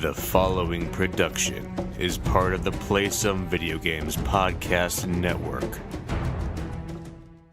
The following production is part of the Play Some Video Games podcast network.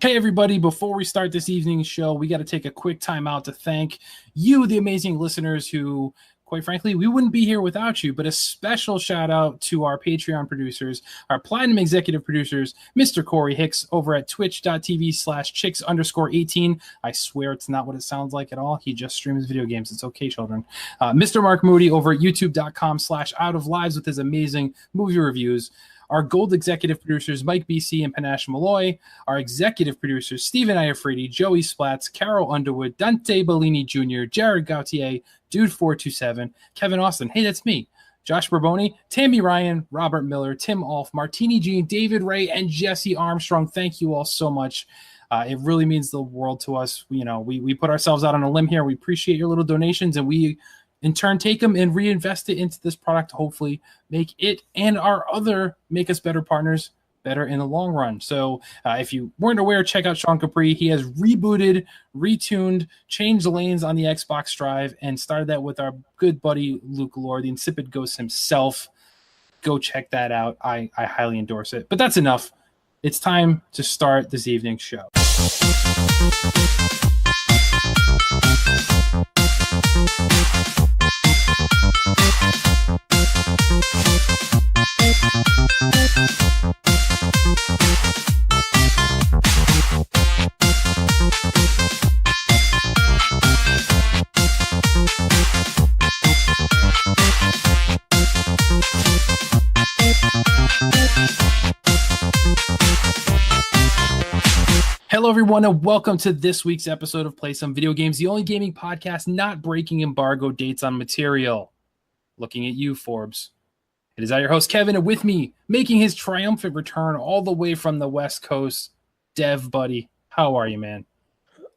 Hey everybody, before we start this evening's show, we got to take a quick time out to thank you, the amazing listeners who, quite frankly, we wouldn't be here without you, but a special shout out to our Patreon producers, our Platinum Executive producers, Mr. Corey Hicks over at twitch.tv/chicks_18. I swear it's not what it sounds like at all. He just streams video games. It's okay, children. Mr. Mark Moody over at youtube.com/outoflives with his amazing movie reviews. Our gold executive producers, Mike BC and Panache Malloy. Our executive producers, Stephen Iafrate, JoeySplats, Caro Underwood, Dante Bellini Jr., Jared Gauthier, Dude427, Kevin Austin. Hey, that's me. Josh Borbone, Tammi Ryan, Robert Miller, Tim Aulph, Martini Jean, David Ray, and Jesse Armstrong. Thank you all so much. It really means the world to us. We put ourselves out on a limb here. We appreciate your little donations, and we in turn take them and reinvest it into this product to hopefully make it and our other Make Us Better partners better in the long run. So if you weren't aware, check out Sean Capri. He has rebooted, retuned, changed lanes on the Xbox Drive, and started that with our good buddy Luke Lore, the Insipid Ghost himself. Go check that out. I highly endorse it. But that's enough. It's time to start this evening's show. Hello, everyone, and welcome to this week's episode of Play Some Video Games, the only gaming podcast not breaking embargo dates on material. Looking at you, Forbes. It is I, your host, Kevin, and with me, making his triumphant return all the way from the West Coast, Dev Buddy. How are you, man?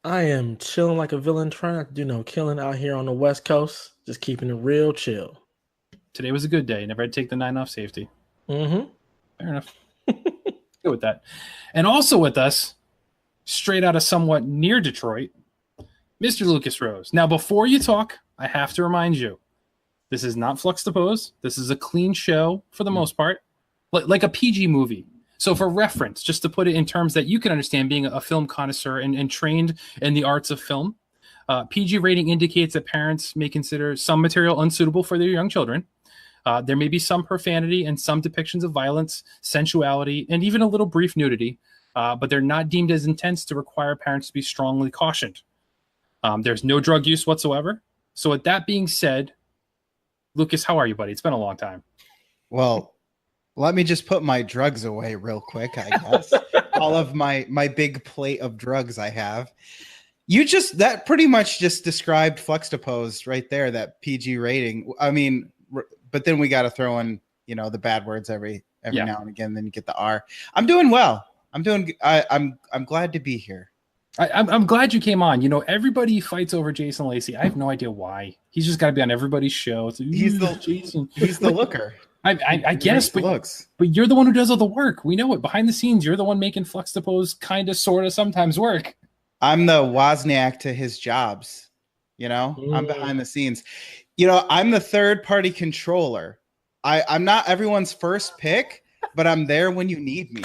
I am chilling like a villain, trying not to do no killing out here on the West Coast, just keeping it real chill. Today was a good day. Never had to take the 9 off safety. Mm-hmm. Fair enough. Go with that. And also with us, straight out of somewhat near Detroit, Mr. Lucas Rose. Now, before you talk, I have to remind you, this is not Fluxtaposed. This is a clean show for the most part, like a PG movie. So for reference, just to put it in terms that you can understand, being a film connoisseur and trained in the arts of film, PG rating indicates that parents may consider some material unsuitable for their young children. There may be some profanity and some depictions of violence, sensuality, and even a little brief nudity. But they're not deemed as intense to require parents to be strongly cautioned. There's no drug use whatsoever. So with that being said, Lucas, how are you, buddy? It's been a long time. Well, let me just put my drugs away real quick, I guess. All of my big plate of drugs I have. That pretty much just described Fluxtaposed right there, that PG rating. I mean, but then we got to throw in, the bad words every now and again. Then you get the R. I'm doing well. I'm glad to be here. I'm glad you came on. Everybody fights over Jason Lacey. I have no idea why. He's just got to be on everybody's show. He's the looker. I guess, but you're the one who does all the work. We know it. Behind the scenes, you're the one making Fluxtaposed kind of, sort of, sometimes work. I'm the Wozniak to his jobs. I'm behind the scenes. I'm the third-party controller. I'm not everyone's first pick, but I'm there when you need me.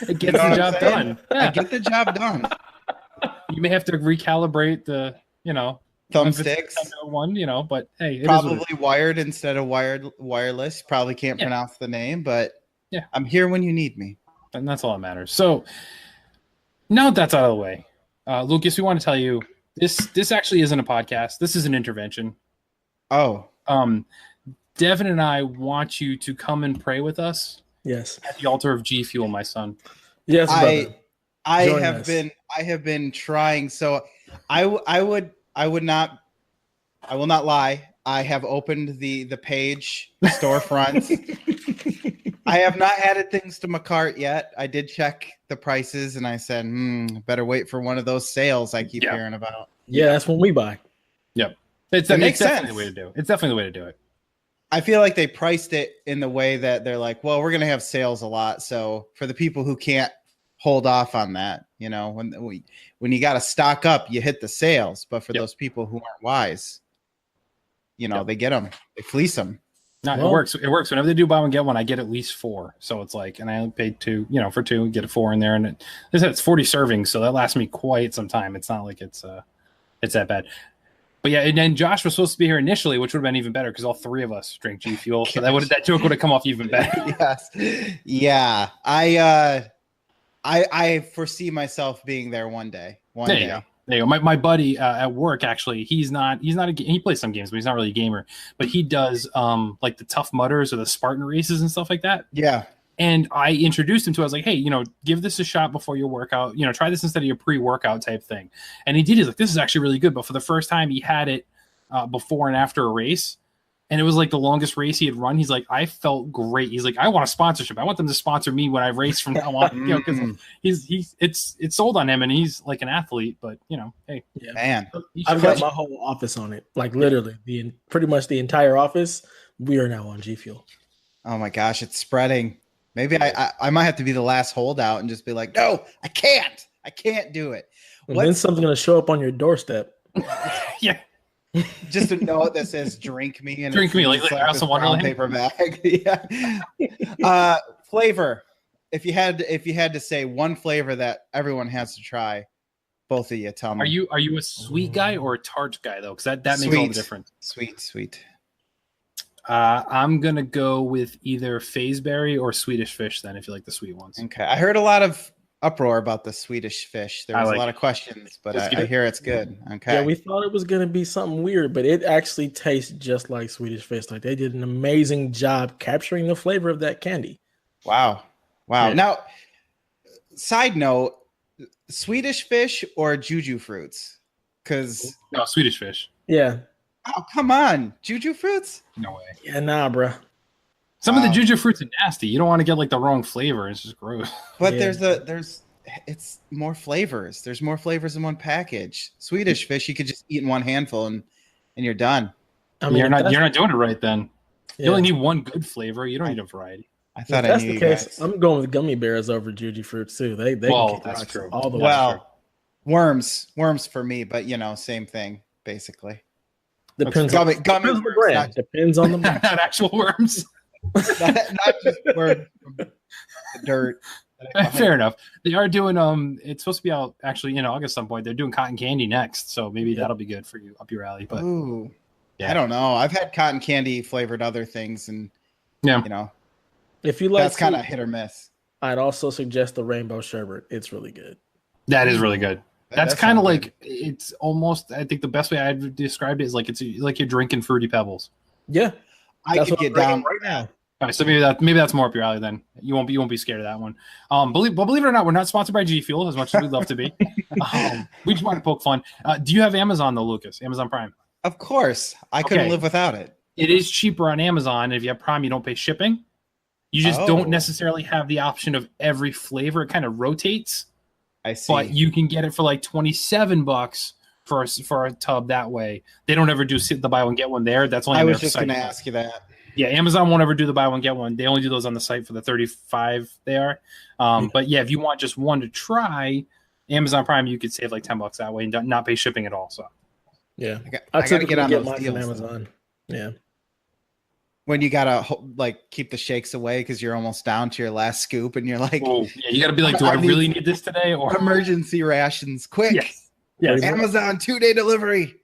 It gets the job done. Yeah. I get the job done. You may have to recalibrate the, thumbsticks one, but hey, probably wired instead of wireless. Probably can't pronounce the name, but yeah, I'm here when you need me. And that's all that matters. So now that's out of the way, Lucas, we want to tell you this actually isn't a podcast. This is an intervention. Oh, Devin and I want you to come and pray with us. Yes. At the altar of GFuel, my son. Yes, brother. I have been trying. So I will not lie. I have opened the page, the storefront. I have not added things to my cart yet. I did check the prices and I said, better wait for one of those sales I keep hearing about. Yeah, that's when we buy. Yep. It makes sense. Definitely the way to do it. It's definitely the way to do it. I feel like they priced it in the way that they're like, well, we're going to have sales a lot. So for the people who can't hold off on that, when you got to stock up, you hit the sales. But for those people who aren't wise, they get them, they fleece them. No, Well- it works. It works. Whenever they do buy one get one, I get at least 4. So it's like, and I only paid 2. For 2, get a 4 in there, and it's 40 servings, so that lasts me quite some time. It's not like it's that bad. But yeah, and then Josh was supposed to be here initially, which would have been even better because all 3 of us drink GFuel, so that joke would have come off even better. Yes. Yeah. I foresee myself being there one day. There you go. There you go. My buddy at work, actually, he plays some games, but he's not really a gamer. But he does like the Tough Mudders or the Spartan races and stuff like that. Yeah. And I introduced him to it. I was like, hey, give this a shot before your workout. Try this instead of your pre-workout type thing. And he did. He's like, this is actually really good. But for the first time, he had it before and after a race. And it was like the longest race he had run. He's like, I felt great. He's like, I want a sponsorship. I want them to sponsor me when I race from now on. Because it's sold on him, and he's like an athlete. But hey, Yeah. Man. I've got my whole office on it. Like literally, pretty much the entire office. We are now on GFuel. Oh my gosh, it's spreading. Maybe I might have to be the last holdout and just be like, no, I can't do it. And then something's gonna show up on your doorstep. yeah. Just a note that says "drink me" and Drink me, like Alice in Wonderland paper bag. Yeah. Flavor. If you had to say one flavor that everyone has to try, both of you tell me. Are you a sweet guy or a tart guy though? Because that makes all the difference. Sweet. I'm gonna go with either Fazeberry or Swedish Fish. Then, if you like the sweet ones. Okay, I heard a lot of uproar about the Swedish Fish. There was a lot of questions, but I hear it's good. Okay. Yeah, we thought it was gonna be something weird, but it actually tastes just like Swedish Fish. Like they did an amazing job capturing the flavor of that candy. Wow. Yeah. Now, side note, Swedish Fish or Juju fruits? Because Swedish Fish. Yeah. Oh, come on, Juju fruits? No way. Yeah, nah, bro. Some of the Juju fruits are nasty. You don't want to get like the wrong flavor. It's just gross. But it's more flavors. There's more flavors in one package. Swedish Fish, you could just eat in one handful and you're done. I mean, you're not doing it right then. Yeah. You only need one good flavor. You don't need a variety. I thought if I that's knew the you case, guys. I'm going with gummy bears over Juju fruits too. They Well, can kick that's rocks true. all the way. Well, worms for me, but same thing basically. Depends Gummy depends on the worms, brand. not- Depends on the brand. Not actual worms. not just worms from the dirt. Fair enough. They are doing it's supposed to be out actually August some point. They're doing cotton candy next, so maybe that'll be good for you up your alley. But Ooh, yeah. I don't know. I've had cotton candy flavored other things, and If you like, that's kind of hit or miss. I'd also suggest the rainbow sherbet. It's really good. that is really good. That's That kind of sounds like it's almost. I think the best way I've described it is like it's like you're drinking Fruity Pebbles. Yeah, I that's could what get I'm drinking down right now. All right, so maybe that's more up your alley then. You won't be scared of that one. Believe it or not, we're not sponsored by GFuel as much as we'd love to be. We just want to poke fun. Do you have Amazon though, Lucas? Amazon Prime. Of course, I couldn't Okay. live without it. It is cheaper on Amazon. If you have Prime, you don't pay shipping. You just don't necessarily have the option of every flavor. It kind of rotates, I see. but you can get it for like $27 for a tub that way. They don't ever do the buy one get one there. That's only I on was their just site. going to ask you that. Yeah, Amazon won't ever do the buy one get one. They only do those on the site for the 35 they are. But yeah, if you want just one to try, Amazon Prime, you could save like $10 that way and not pay shipping at all. So Yeah, I gotta typically get on those mine deals, from though. Amazon. Yeah, When you gotta keep the shakes away because you're almost down to your last scoop, and you're like, yeah, you got to be like, do I really need this today? Or emergency rations, quick! Yes, Amazon 2-day delivery.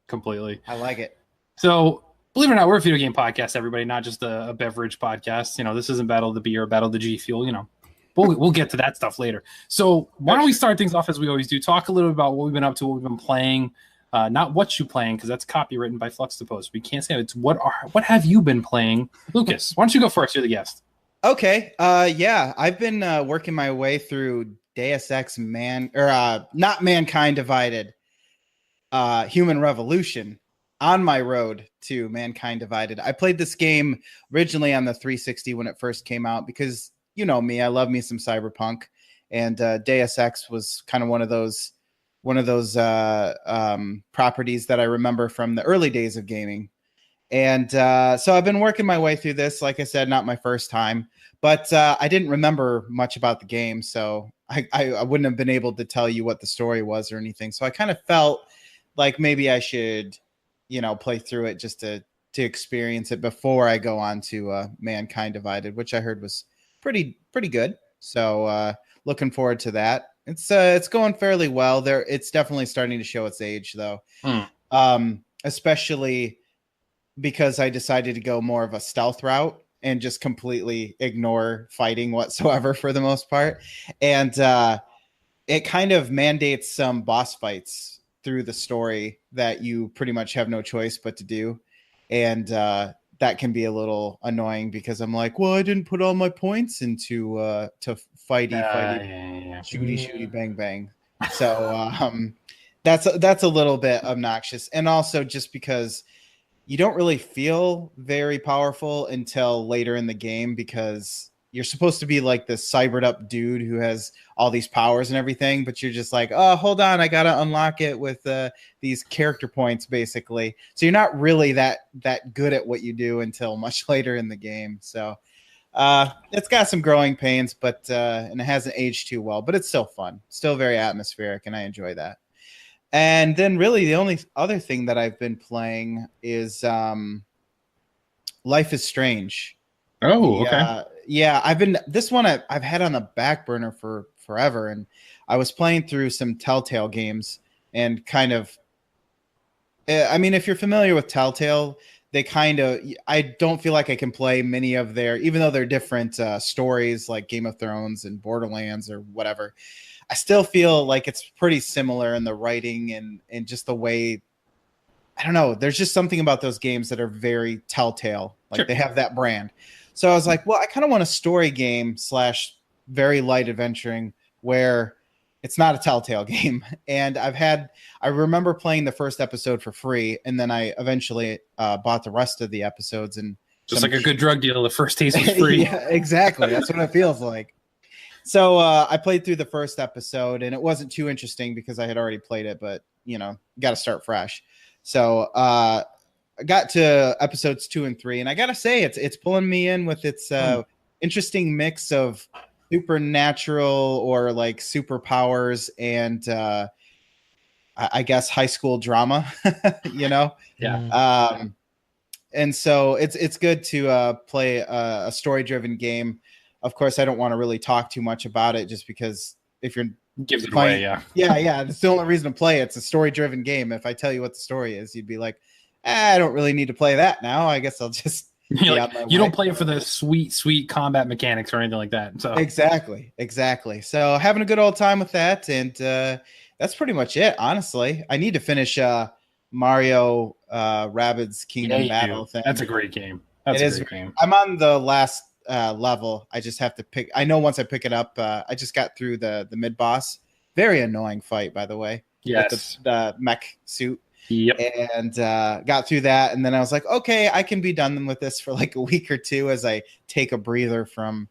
completely. I like it. So, believe it or not, we're a video game podcast, everybody, not just a beverage podcast. This isn't Battle of the Beer, Battle of the G Fuel, We'll get to that stuff later. So, why don't we start things off as we always do? Talk a little bit about what we've been up to, what we've been playing. Not what you playing, because that's copywritten by Fluxtaposed. We can't say it. It's what have you been playing? Lucas, why don't you go first? You're the guest. Okay. Yeah, I've been working my way through Deus Ex not Mankind Divided, Human Revolution, on my road to Mankind Divided. I played this game originally on the 360 when it first came out because you know me, I love me some cyberpunk, and Deus Ex was kind of one of those properties that I remember from the early days of gaming. And so I've been working my way through this. Like I said, not my first time, but I didn't remember much about the game, so I wouldn't have been able to tell you what the story was or anything. So I kind of felt like maybe I should, play through it just to to experience it before I go on to Mankind Divided, which I heard was pretty good. So looking forward to that. It's going fairly well. It's definitely starting to show its age though. Especially because I decided to go more of a stealth route and just completely ignore fighting whatsoever for the most part. And it kind of mandates some boss fights through the story that you pretty much have no choice but to do. And that can be a little annoying because I'm like, well, I didn't put all my points into to fighty, shooty, bang, bang. So that's a little bit obnoxious. And also just because you don't really feel very powerful until later in the game because you're supposed to be like this cybered up dude who has all these powers and everything, but you're just like, oh, hold on, I gotta unlock it with these character points, basically. So you're not really that good at what you do until much later in the game. So it's got some growing pains, but and it hasn't aged too well, but it's still fun, still very atmospheric, and I enjoy that. And then really the only other thing that I've been playing is Life is Strange. Oh, okay. Yeah, this one I've had on the back burner for forever, and I was playing through some Telltale games and kind of, I mean, if you're familiar with Telltale, I don't feel like I can play many of their, even though they're different stories like Game of Thrones and Borderlands or whatever, I still feel like it's pretty similar in the writing and just the way, I don't know, there's just something about those games that are very Telltale. Like They have that brand. So I was like, well, I kind of want a story game / very light adventuring where it's not a Telltale game. And I remember playing the first episode for free. And then I eventually bought the rest of the episodes. And just like a good drug deal, the first taste was free. Yeah, exactly. That's what it feels like. So I played through the first episode and it wasn't too interesting because I had already played it, but got to start fresh. So I got to episodes 2 and 3, and I got to say it's pulling me in with its interesting mix of supernatural or like superpowers and I guess high school drama, Yeah. And so it's good to play a story-driven game. Of course, I don't want to really talk too much about it just because if you're gives it playing, away, yeah. That's the only reason to play it. It's a story-driven game. If I tell you what the story is, you'd be like, I don't really need to play that now. I guess I'll just you don't play it for the sweet combat mechanics or anything like that. So exactly. So having a good old time with that, and that's pretty much it. Honestly, I need to finish Mario Rabbids Kingdom Battle thing. That's a great game. That's a great game. I'm on the last level. I just have to pick. I know once I pick it up, I just got through the mid boss. Very annoying fight, by the way. Yes, the mech suit. Yep. And got through that, and then I was like, okay, I can be done with this for like a week or two as I take a breather from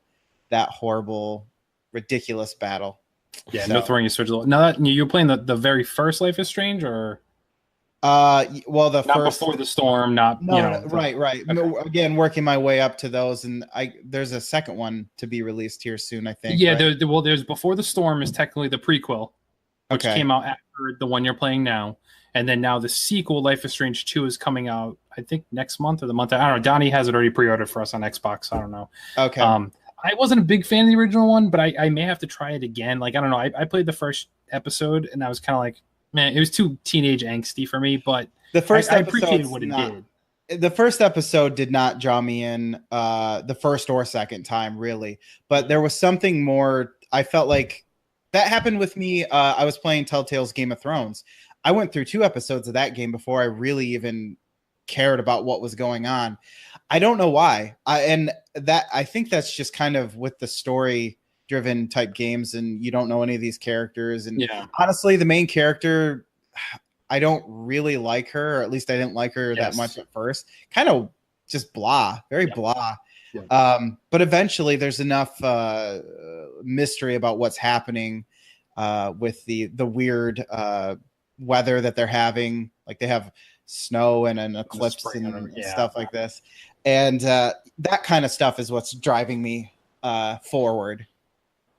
that horrible, ridiculous battle. Yeah, no throwing your switch. Now that you're playing the very first Life is Strange, or well, the not first before the storm, not right. Okay. Again, working my way up to those, and there's a second one to be released here soon, I think. Yeah, right? There's Before the Storm is technically the prequel, which came out after the one you're playing now. And then now the sequel, Life is Strange 2, is coming out, I think, next month or the month. I don't know. Donnie has it already pre-ordered for us on Xbox. I don't know. Okay. I wasn't a big fan of the original one, but I may have to try it again. Like, I don't know. I played the first episode, and I was kind of like, man, it was too teenage angsty for me. But the first I appreciated what it did. The first episode did not draw me in the first or second time, really. But there was something more. I felt like that happened with me. I was playing Telltale's Game of Thrones. I went through 2 episodes of that game before I really even cared about what was going on. I don't know why. I think that's just kind of with the story-driven type games, and you don't know any of these characters. And honestly, the main character, I don't really like her, or at least I didn't like her that much at first. Kind of just blah, very blah. Yeah. But eventually, there's enough mystery about what's happening with the weird weather that they're having. Like they have snow and an eclipse and stuff like this, and that kind of stuff is what's driving me forward.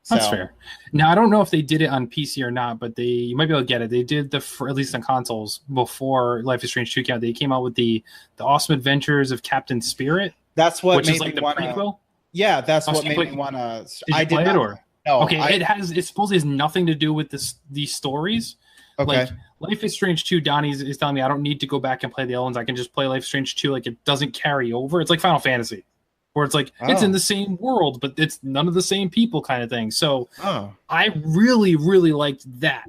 That's So, fair. Now I don't know if they did it on PC or not, but you might be able to get it. They did at least on consoles before Life is Strange 2 came out. They came out with the Awesome Adventures of Captain Spirit. that's what which made is like me the want prequel. Yeah, that's what so made you me want to. Did you play it or? No. Okay, it supposedly has nothing to do with these stories. Okay. Like Life is Strange 2, Donnie is telling me I don't need to go back and play the other ones. I can just play Life is Strange 2. Like it doesn't carry over. It's like Final Fantasy, where it's like it's in the same world, but it's none of the same people kind of thing. So I really, really liked that,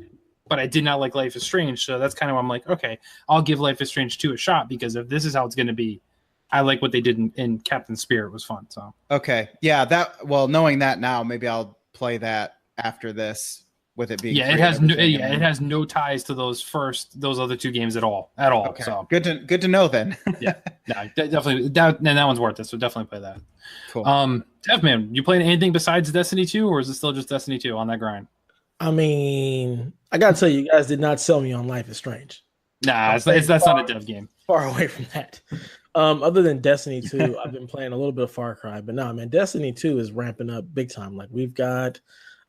but I did not like Life is Strange. So that's kind of why I'm like, okay, I'll give Life is Strange 2 a shot, because if this is how it's going to be, I like what they did in Captain Spirit was fun. So okay, yeah, knowing that now, maybe I'll play that after this. With it being it has no ties to those other two games at all. Okay. So good to know then. Yeah, definitely that one's worth it. So definitely play that. Cool. Dev man, you playing anything besides Destiny 2, or is it still just Destiny 2 on that grind? I mean, I gotta tell you guys did not sell me on Life is Strange. Nah, that's not a dev game. Far away from that. Other than Destiny 2, I've been playing a little bit of Far Cry, but no, man, Destiny 2 is ramping up big time. Like we've got.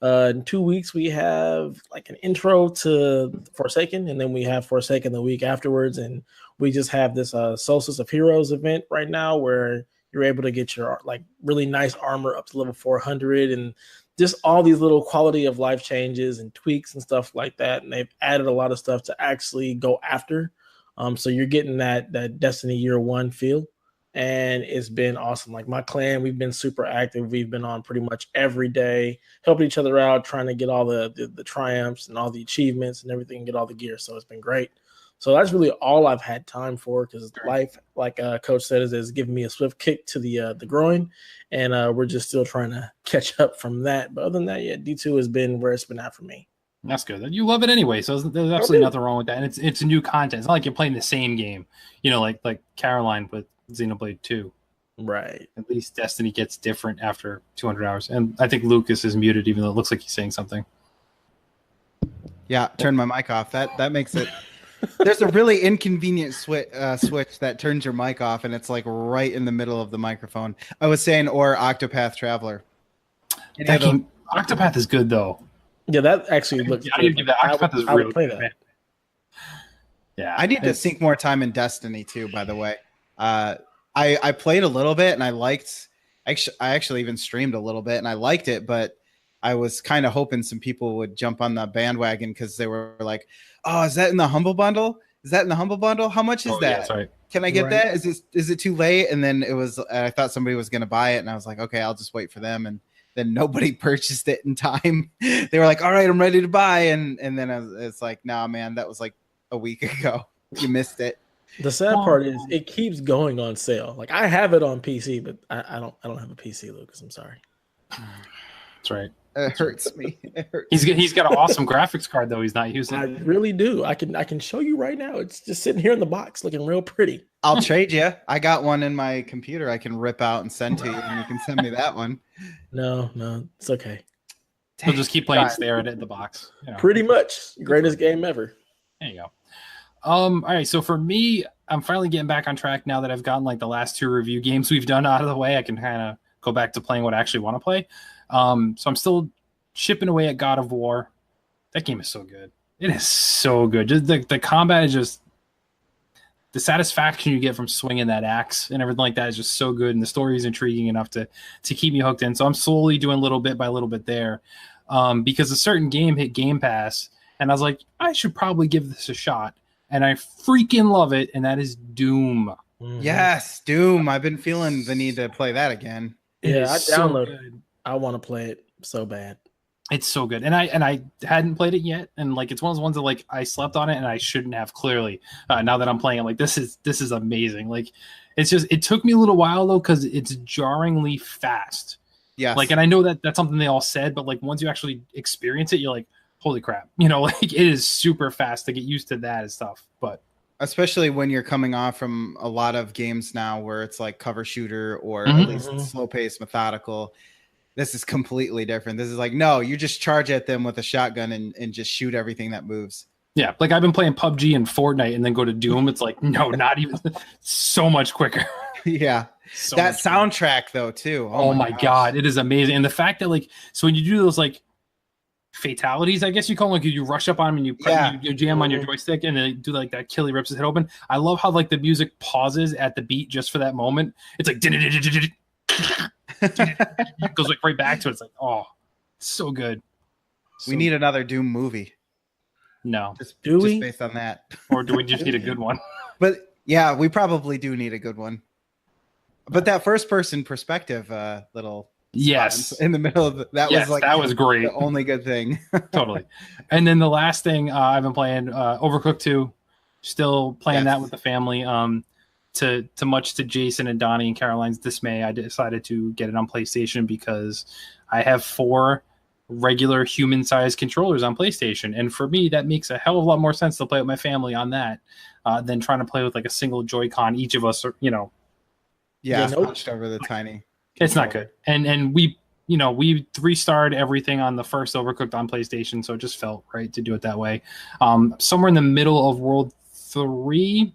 In 2 weeks, we have like an intro to Forsaken, and then we have Forsaken the week afterwards. And we just have this Solstice of Heroes event right now where you're able to get your like really nice armor up to level 400, and just all these little quality of life changes and tweaks and stuff like that. And they've added a lot of stuff to actually go after. So you're getting that Destiny Year One feel. And it's been awesome. Like my clan, we've been super active. We've been on pretty much every day, helping each other out, trying to get all the triumphs and all the achievements and everything, get all the gear. So it's been great. So that's really all I've had time for, because life, like Coach said, is giving me a swift kick to the groin, and we're just still trying to catch up from that. But other than that, yeah, D2 has been where it's been at for me. That's good. You love it anyway, so there's absolutely nothing wrong with that. And it's new content. It's not like you're playing the same game, like Caroline with Xenoblade 2. Right. At least Destiny gets different after 200 hours. And I think Lucas is muted, even though it looks like he's saying something. Yeah, turn my mic off. That makes it. There's a really inconvenient switch that turns your mic off, and it's like right in the middle of the microphone. I was saying, or Octopath Traveler. That game, Octopath is good though. Yeah, that actually looks. I need to give that. Octopath is really play good. that. Yeah, I need to sink more time in Destiny too. By the way, I played a little bit and I liked. I actually even streamed a little bit and I liked it, but I was kind of hoping some people would jump on the bandwagon because they were like, "Oh, is that in the Humble Bundle? Is that in the Humble Bundle? How much is that? Yeah, that's right. Can I get that? Is it too late?" And then I thought somebody was going to buy it, and I was like, "Okay, I'll just wait for them." And then nobody purchased it in time. They were like, "All right, I'm ready to buy," and then it's like, "Nah, man, that was like a week ago. You missed it." The sad part is it keeps going on sale. Like I have it on PC, but I don't have a PC, Lucas. I'm sorry. That's right. It hurts me. It hurts. He's got an awesome graphics card though. He's not using. I really do. I can show you right now. It's just sitting here in the box, looking real pretty. I'll trade you. I got one in my computer. I can rip out and send to you, and you can send me that one. No, it's okay. We'll just keep playing, stare at it in the box. Pretty much greatest game ever. There you go. All right. So for me, I'm finally getting back on track now that I've gotten like the last 2 review games we've done out of the way. I can kind of go back to playing what I actually want to play. So I'm still chipping away at God of War. That game is so good. It is so good. Just the combat is just the satisfaction you get from swinging that axe and everything like that is just so good. And the story is intriguing enough to keep me hooked in. So I'm slowly doing little bit by little bit there because a certain game hit Game Pass. And I was like, I should probably give this a shot. And I freaking love it. And that is Doom. Mm-hmm. Yes, Doom. I've been feeling the need to play that again. Yeah, I downloaded it. I want to play it so bad. It's so good. And I hadn't played it yet. And like, it's one of those ones that like I slept on it and I shouldn't have clearly. Now that I'm playing it, like this is amazing. Like it's just, it took me a little while though, because it's jarringly fast. Yeah. Like, and I know that that's something they all said, but like once you actually experience it, you're like, holy crap. Like it is super fast to get used to that and stuff. But especially when you're coming off from a lot of games now where it's like cover shooter or at least slow paced, methodical. This is completely different. This is like, no, you just charge at them with a shotgun and just shoot everything that moves. Yeah, like I've been playing PUBG and Fortnite and then go to Doom. It's like, no, not even so much quicker. Yeah. So that much fun. soundtrack though too. Oh my gosh. God, it is amazing. And the fact that like, so when you do those like fatalities, I guess you call them, like you rush up on them and you jam on your joystick and they do like that kill, he rips his head open. I love how like the music pauses at the beat just for that moment. It's like it goes like right back to it. It's like, oh, so good. We need another Doom movie. No. Just we? based on that. Or do we just need a good one? But yeah, we probably do need a good one. But that first person perspective little Yes. in the middle of that was great. The only good thing. Totally. And then the last thing I've been playing Overcooked 2, still playing that with the family. To much to Jason and Donnie and Caroline's dismay, I decided to get it on PlayStation because I have 4 regular human-sized controllers on PlayStation, and for me that makes a hell of a lot more sense to play with my family on that than trying to play with like a single Joy-Con. Each of us are, hunched over the tiny. It's not good. And we 3-starred everything on the first Overcooked on PlayStation, so it just felt right to do it that way. Somewhere in the middle of World 3.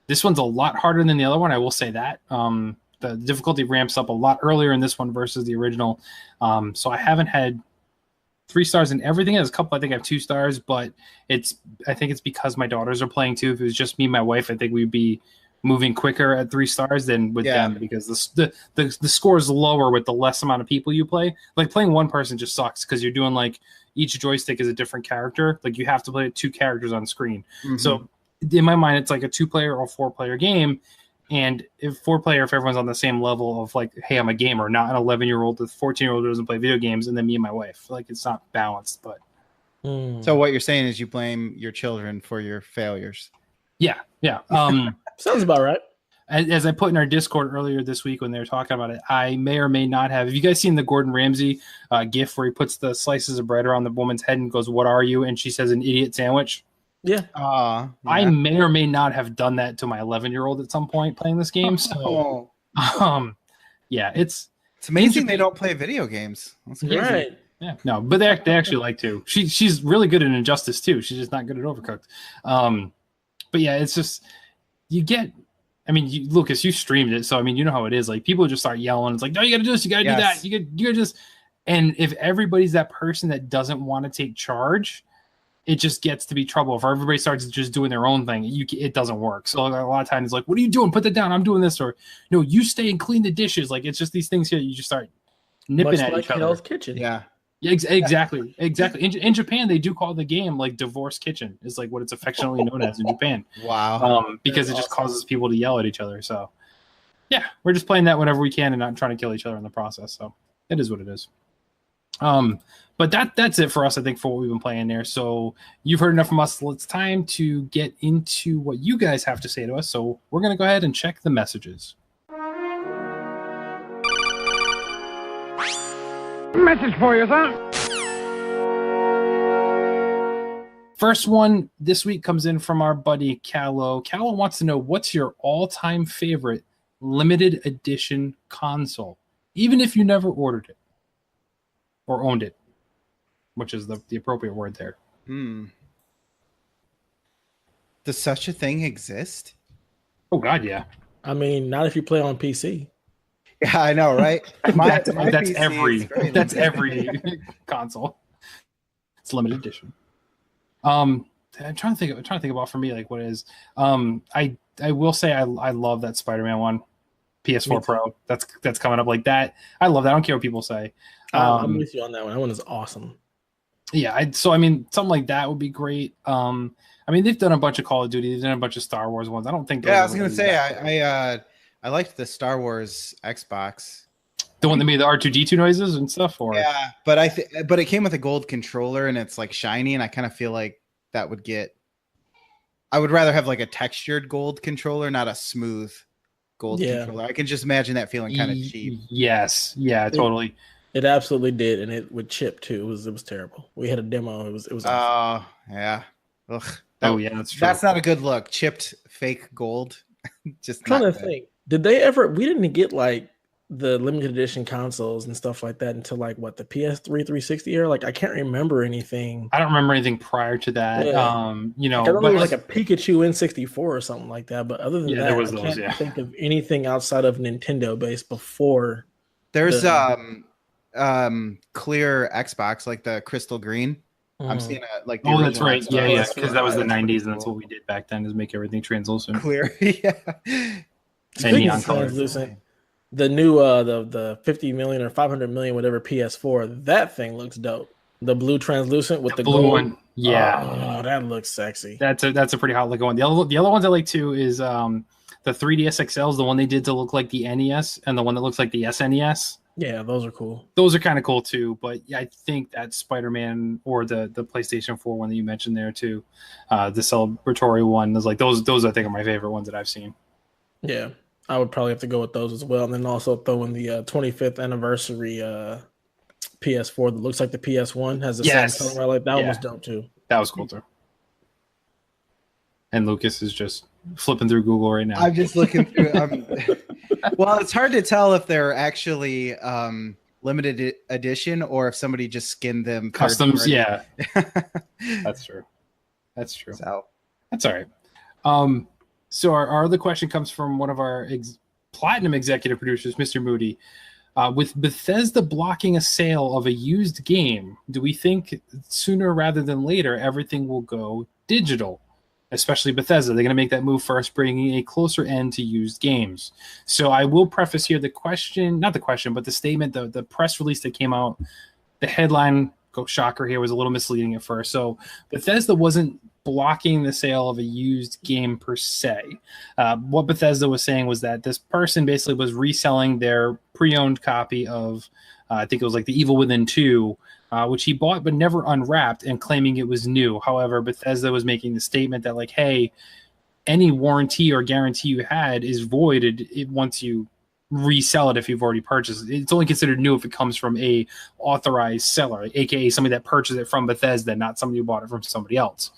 This one's a lot harder than the other one, I will say that. The difficulty ramps up a lot earlier in this one versus the original. So I haven't had 3 stars in everything. There's a couple, I think I have 2 stars, but I think it's because my daughters are playing too. If it was just me and my wife, I think we'd be moving quicker at 3 stars than with them, because the score is lower with the less amount of people you play. Like playing one person just sucks because you're doing like each joystick is a different character. Like you have to play 2 characters on screen. Mm-hmm. So in my mind, it's like a 2-player or 4-player game. And if 4-player, if everyone's on the same level of like, hey, I'm a gamer, not an 11-year-old, a 14-year-old who doesn't play video games, and then me and my wife, like it's not balanced. But so what you're saying is you blame your children for your failures. Yeah. Sounds about right. As I put in our Discord earlier this week when they were talking about it, I may or may not have. Have you guys seen the Gordon Ramsay gif where he puts the slices of bread around the woman's head and goes, "What are you?" And she says, "An idiot sandwich." Yeah. I may or may not have done that to my 11-year-old at some point playing this game. So, it's amazing they don't play video games. That's crazy. Right. Yeah, no, but they actually like to. She's really good at Injustice too. She's just not good at Overcooked. But yeah, it's just you get. I mean, Lucas, you streamed it, so I mean, you know how it is. Like people just start yelling. It's like, no, you got to do this. You got to do that. You got just. And if everybody's that person that doesn't want to take charge, it just gets to be trouble. If everybody starts just doing their own thing, it doesn't work. So a lot of times it's like, what are you doing? Put that down. I'm doing this. Or no, you stay and clean the dishes. Like it's just these things here. You just start nipping at each other. Hell's Kitchen. Yeah. Exactly. In Japan, they do call the game like Divorce Kitchen is like what it's affectionately known as in Japan. Wow. Because it just causes people to yell at each other. So yeah, we're just playing that whenever we can and not trying to kill each other in the process. So it is what it is. But that's it for us, I think, for what we've been playing there. So you've heard enough from us. It's time to get into what you guys have to say to us. So we're going to go ahead and check the messages. Message for you, son. First one this week comes in from our buddy Caro. Caro wants to know, what's your all-time favorite limited edition console, even if you never ordered it or owned it, which is the appropriate word there. Does such a thing exist? Oh, God, yeah. I mean, not if you play on PC. Yeah, I know, right? That's every console. It's limited edition. I'm trying to think about for me, like what is. I will say I love that Spider-Man one, PS4 Pro. That's coming up like that. I love that. I don't care what people say. I'm with you on that one. That one is awesome. Yeah, so I mean, something like that would be great. I mean, they've done a bunch of Call of Duty. They've done a bunch of Star Wars ones. I don't think. Yeah, I was gonna say I liked the Star Wars Xbox. The one that made the R2D2 noises and stuff. Or yeah, but but it came with a gold controller and it's like shiny, and I kind of feel like that would get. I would rather have like a textured gold controller, not a smooth gold controller. I can just imagine that feeling kind of cheap. Yes, yeah, totally. It absolutely did, and it would chip too. It was terrible. We had a demo. It was. Oh yeah. Ugh. Yeah, that's true. That's not a good look. Chipped fake gold. Just trying to think. Did they ever? We didn't get like the limited edition consoles and stuff like that until like what the PS3 360 era. Like I can't remember anything. I don't remember anything prior to that. Yeah. You know, I remember but it was like a Pikachu N64 or something like that. But other than that, there was I those, can't think of anything outside of Nintendo based before. There's clear Xbox, like the crystal green. I'm seeing it like the oh, that's original right. Xbox. Yeah, because that was the That's pretty 90s, and that's cool. what we did back then, is make everything translucent. Clear. Yeah. And Speaking neon of color. translucent, the new the 50 million or 500 million whatever PS4, that thing looks dope. The blue translucent with the blue gold one. Yeah. Oh, that looks sexy. That's a pretty hot looking one. The other ones I like too is the 3DS XLs, the one they did to look like the NES, and the one that looks like the SNES. Yeah, those are cool. Those are kind of cool too. But yeah, I think that Spider-Man or the PlayStation 4 one that you mentioned there too, the celebratory one is like those I think are my favorite ones that I've seen. Yeah, I would probably have to go with those as well, and then also throw in the 25th anniversary PS4 that looks like the PS1, has the same color. Like that one was dope too. That was cool too. And Lucas is just flipping through Google right now. I'm just looking through. Well, it's hard to tell if they're actually limited edition or if somebody just skinned them. Customs, yeah. That's true. So that's all right. So our other question comes from one of our platinum executive producers, Mr. Moody. With Bethesda blocking a sale of a used game, do we think sooner rather than later everything will go digital? Especially Bethesda, they're going to make that move first, bringing a closer end to used games. So I will preface here the statement, the press release that came out, the headline, shocker here, was a little misleading at first. So Bethesda wasn't blocking the sale of a used game per se. What Bethesda was saying was that this person basically was reselling their pre-owned copy of, I think it was like The Evil Within 2, which he bought but never unwrapped, and claiming it was new. However, Bethesda was making the statement that like, hey, any warranty or guarantee you had is voided once you resell it if you've already purchased it. It's only considered new if it comes from a authorized seller, aka somebody that purchased it from Bethesda, not somebody who bought it from somebody else.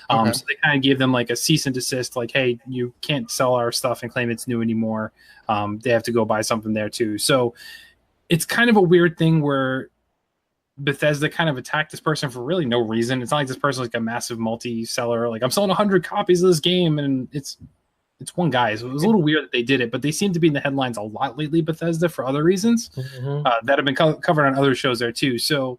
Okay. So they kind of gave them like a cease and desist, like, hey, you can't sell our stuff and claim it's new anymore. They have to go buy something there too. So it's kind of a weird thing where Bethesda kind of attacked this person for really no reason. It's not like this person's like a massive multi-seller. Like, I'm selling 100 copies of this game, and it's one guy. So it was a little weird that they did it, but they seem to be in the headlines a lot lately, Bethesda, for other reasons that have been covered on other shows there too. So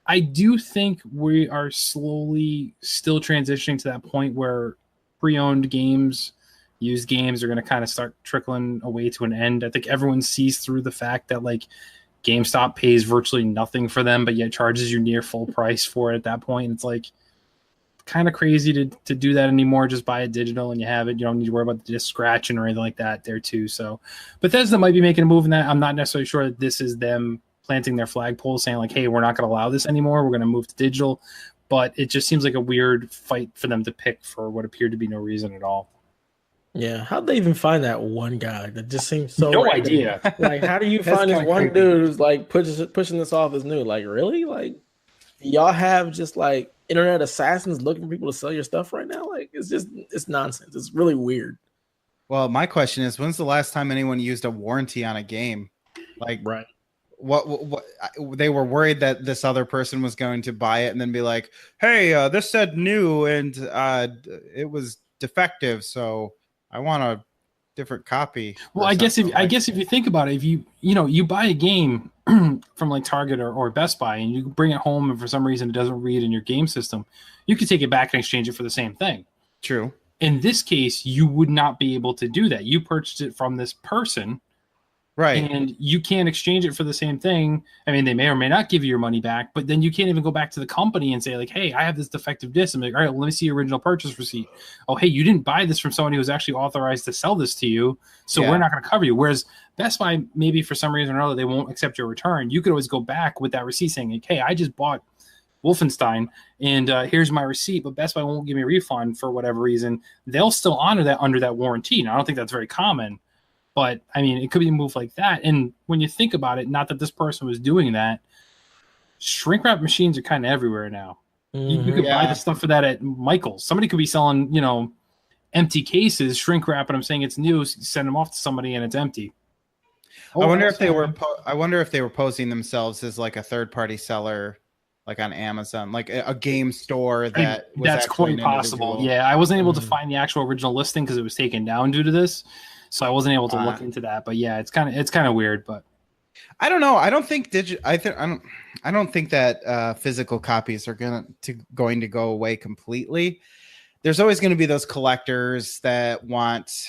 I do think we are slowly still transitioning to that point where pre-owned games, used games are going to kind of start trickling away to an end. I think everyone sees through the fact that like GameStop pays virtually nothing for them, but yet charges you near full price for it at that point. It's like kind of crazy to do that anymore. Just buy it digital and you have it. You don't need to worry about the disc scratching or anything like that there too. So Bethesda might be making a move in that. I'm not necessarily sure that this is them planting their flagpole saying like, hey, we're not going to allow this anymore. We're going to move to digital. But it just seems like a weird fight for them to pick for what appeared to be no reason at all. Yeah, how'd they even find that one guy that just seems so no random? idea. Like, how do you find this one dude who's like pushing this off as new? Like, really? Like, y'all have just like internet assassins looking for people to sell your stuff right now? Like, it's nonsense. It's really weird. Well, my question is, when's the last time anyone used a warranty on a game? Like, right. What they were worried that this other person was going to buy it and then be like, hey, this said new and it was defective, so I want a different copy. Well, I guess if you think about it, if you buy a game from like Target or Best Buy and you bring it home and for some reason it doesn't read in your game system, you could take it back and exchange it for the same thing. True. In this case, you would not be able to do that. You purchased it from this person. Right. And you can't exchange it for the same thing. I mean, they may or may not give you your money back, but then you can't even go back to the company and say like, hey, I have this defective disc. I'm like, all right, well, let me see your original purchase receipt. Oh, hey, you didn't buy this from somebody who was actually authorized to sell this to you, so we're not going to cover you. Whereas Best Buy, maybe for some reason or another, they won't accept your return. You could always go back with that receipt saying, like, hey, I just bought Wolfenstein, and here's my receipt, but Best Buy won't give me a refund for whatever reason. They'll still honor that under that warranty. Now, I don't think that's very common. But, I mean, it could be a move like that. And when you think about it, not that this person was doing that, shrink wrap machines are kind of everywhere now. You could buy the stuff for that at Michael's. Somebody could be selling, empty cases, shrink wrap, and I'm saying it's new, send them off to somebody and it's empty. Oh, I wonder if they also- were. I wonder if they were posing themselves as like a third-party seller, like on Amazon, like a game store that was That's actually quite an possible. individual. Yeah, I wasn't able to Mhm. find the actual original listing because it was taken down due to this, so I wasn't able to look into that. But yeah, it's kind of weird. But I don't know. I don't think I don't think that physical copies are going to go away completely. There's always going to be those collectors that want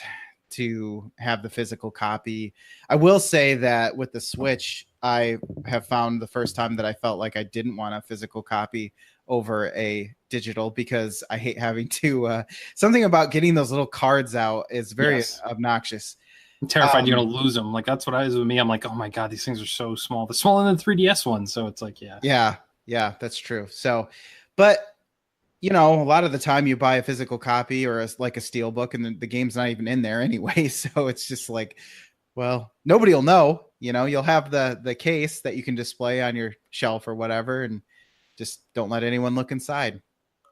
to have the physical copy. I will say that with the Switch, I have found the first time that I felt like I didn't want a physical copy over a digital because I hate having to something about getting those little cards out is very Yes. obnoxious. I'm terrified you're gonna lose them. Like that's what I was with me. I'm like, oh my god, these things are so small. They're smaller than the 3DS ones. So it's like, yeah. Yeah, that's true. So, but you know, a lot of the time you buy a physical copy or like a steel book and the game's not even in there anyway. So it's just like, well, nobody will know. You know, you'll have the case that you can display on your shelf or whatever, and just don't let anyone look inside.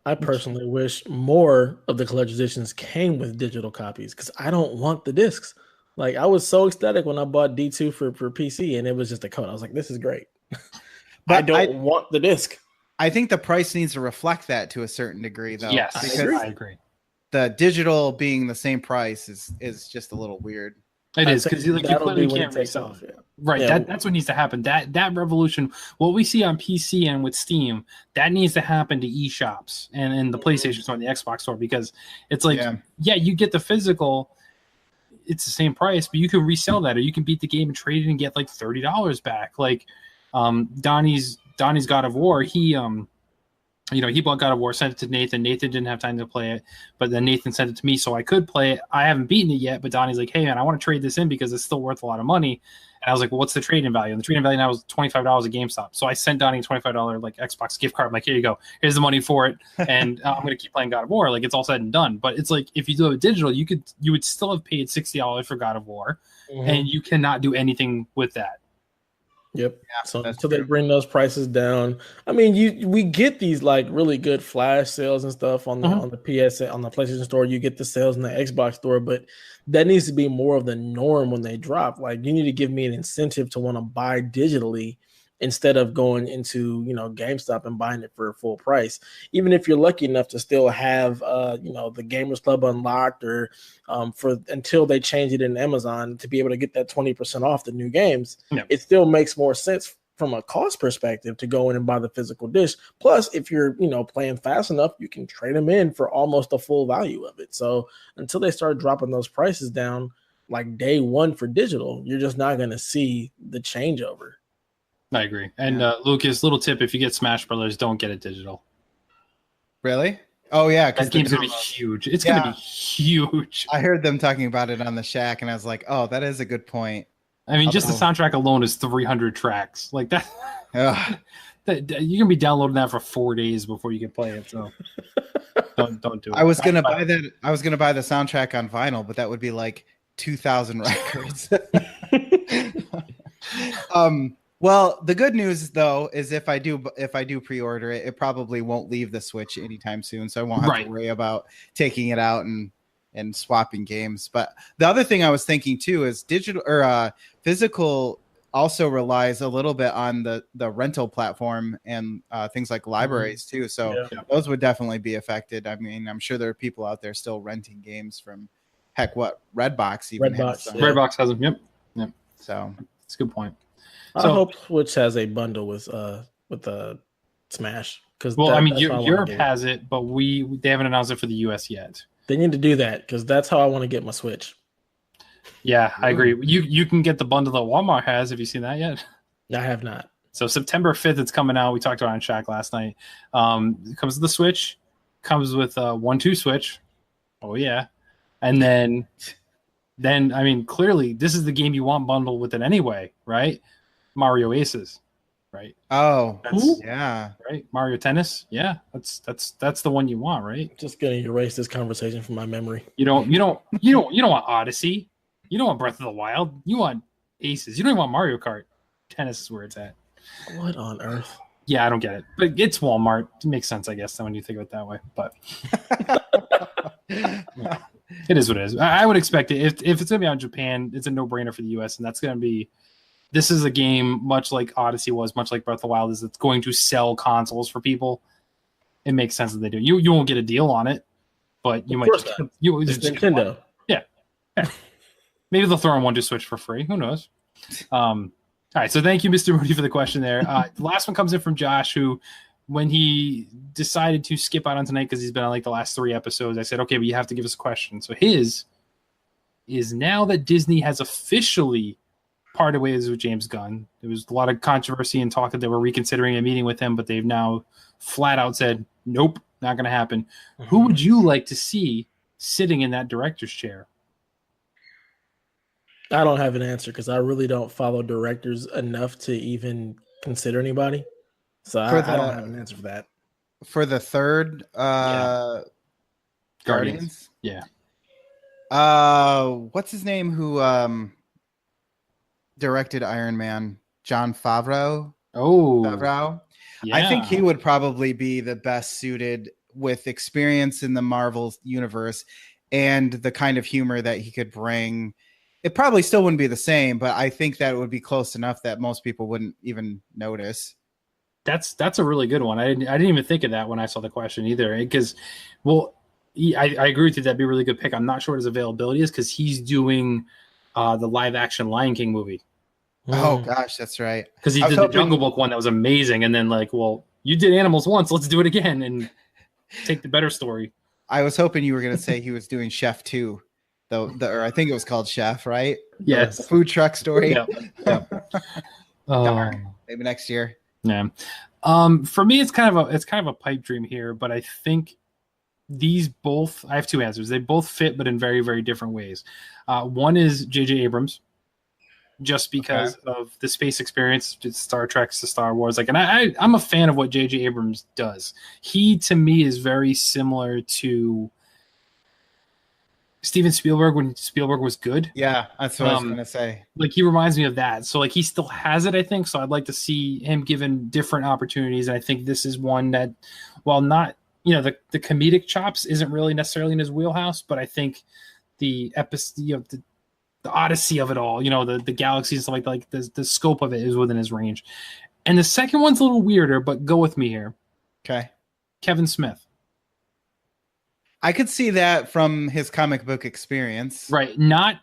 I personally wish more of the collector's editions came with digital copies because I don't want the discs. Like I was so ecstatic when I bought D2 for PC and it was just a code. I was like, this is great. But I don't want the disc. I think the price needs to reflect that to a certain degree, though. Yes, because I agree. the digital being the same price is just a little weird. It is because like, you That'll clearly be when it can't takes resell off. it. Yeah. Right, Yeah. that's what needs to happen. That revolution, what we see on PC and with Steam, that needs to happen to eShops and in the PlayStation Store and the Xbox Store because it's like, yeah, you get the physical, it's the same price, but you can resell that or you can beat the game and trade it and get like $30 back. Like Donnie's God of War, he bought God of War, sent it to Nathan. Nathan didn't have time to play it, but then Nathan sent it to me so I could play it. I haven't beaten it yet, but Donnie's like, hey, man, I want to trade this in because it's still worth a lot of money. And I was like, well, what's the trade-in value? And the trade-in value now is $25 at GameStop. So I sent Donnie a $25 like Xbox gift card. I'm like, here you go. Here's the money for it. And I'm going to keep playing God of War. Like, it's all said and done. But it's like, if you do it digital, you would still have paid $60 for God of War, and you cannot do anything with that. Yep. Yeah, So that's until true. they bring those prices down, I mean, we get these like really good flash sales and stuff on the on the PlayStation Store. You get the sales in the Xbox Store, but that needs to be more of the norm when they drop. Like you need to give me an incentive to want to buy digitally instead of going into GameStop and buying it for full price. Even if you're lucky enough to still have the Gamers Club unlocked or for until they change it in Amazon to be able to get that 20% off the new games, it still makes more sense from a cost perspective to go in and buy the physical disc. Plus, if you're playing fast enough, you can trade them in for almost the full value of it. So until they start dropping those prices down, like day one for digital, you're just not going to see the changeover. I agree. And Lucas, little tip: if you get Smash Brothers, don't get it digital. Really? Oh yeah, that game's gonna be huge. It's gonna be huge. I heard them talking about it on the Shack, and I was like, "Oh, that is a good point." I mean, just the soundtrack alone is 300 tracks. Like that, you're gonna be downloading that for 4 days before you can play it. So don't do it. I was gonna buy that. I was gonna buy the soundtrack on vinyl, but that would be like 2,000 records. Well, the good news though is if I do pre-order it, it probably won't leave the Switch anytime soon, so I won't have to worry about taking it out and swapping games. But the other thing I was thinking too is digital or physical also relies a little bit on the rental platform and things like libraries too. So those would definitely be affected. I mean, I'm sure there are people out there still renting games from Redbox even. Redbox has them. Yep. So it's a good point. I hope Switch has a bundle with the Smash I mean, Europe has it, but they haven't announced it for the US yet. They need to do that because that's how I want to get my Switch. Yeah, I agree. You can get the bundle that Walmart has. Have you seen that yet? I have not. So September 5th, it's coming out. We talked about it on Shack last night. It comes with the Switch, comes with a 1-2 Switch. Oh yeah, and then I mean, clearly this is the game you want bundled with it anyway, right? Mario Aces, right? Oh, yeah, right. Mario Tennis, yeah, that's the one you want, right? Just gonna erase this conversation from my memory. You don't want Odyssey. You don't want Breath of the Wild. You want Aces. You don't even want Mario Kart. Tennis is where it's at. What on earth? Yeah, I don't get it, but it's Walmart. It makes sense, I guess, when you think of it that way. But It is what it is. I would expect it. If it's going to be out in Japan, it's a no-brainer for the US, and that's going to be... This is a game, much like Odyssey was, much like Breath of the Wild is, it's going to sell consoles for people. It makes sense that they do. You won't get a deal on it, but you might... It's Nintendo. Yeah. Maybe they'll throw in one to Switch for free. Who knows? All right, so thank you, Mr. Moody, for the question there. The last one comes in from Josh, who... When he decided to skip out on tonight because he's been on like the last 3 episodes, I said, okay, but you have to give us a question. So his is, now that Disney has officially parted ways with James Gunn, there was a lot of controversy and talk that they were reconsidering a meeting with him, but they've now flat out said, nope, not going to happen. Mm-hmm. Who would you like to see sitting in that director's chair? I don't have an answer because I really don't follow directors enough to even consider anybody. So I don't have an answer for that. For the third Guardians? Yeah. What's his name who directed Iron Man? Jon Favreau? Favreau? Yeah. I think he would probably be the best suited with experience in the Marvel universe and the kind of humor that he could bring. It probably still wouldn't be the same, but I think that it would be close enough that most people wouldn't even notice. That's a really good one. I didn't even think of that when I saw the question either. Because, well, I agree with you. That'd be a really good pick. I'm not sure what his availability is because he's doing the live action Lion King movie. Oh gosh, that's right. Because he did the Jungle Book one that was amazing, and then like, well, you did animals once, let's do it again and take the better story. I was hoping you were going to say he was doing Chef 2, though. Or I think it was called Chef, right? Yes, the food truck story. Yeah. Maybe next year. Yeah. For me, it's kind of a pipe dream here, but I think these both, I have 2 answers. They both fit, but in very, very different ways. One is J.J. Abrams, just because of the space experience, Star Trek to Star Wars. Like, and I'm a fan of what J.J. Abrams does. He, to me, is very similar to Steven Spielberg when Spielberg was good. Yeah, that's what I was going to say. Like, he reminds me of that. So, like, he still has it, I think. So I'd like to see him given different opportunities. And I think this is one that, while not, the comedic chops isn't really necessarily in his wheelhouse, but I think the episode, the odyssey of it all, the galaxies, stuff like the scope of it is within his range. And the second one's a little weirder, but go with me here. Okay. Kevin Smith. I could see that from his comic book experience. Right. Not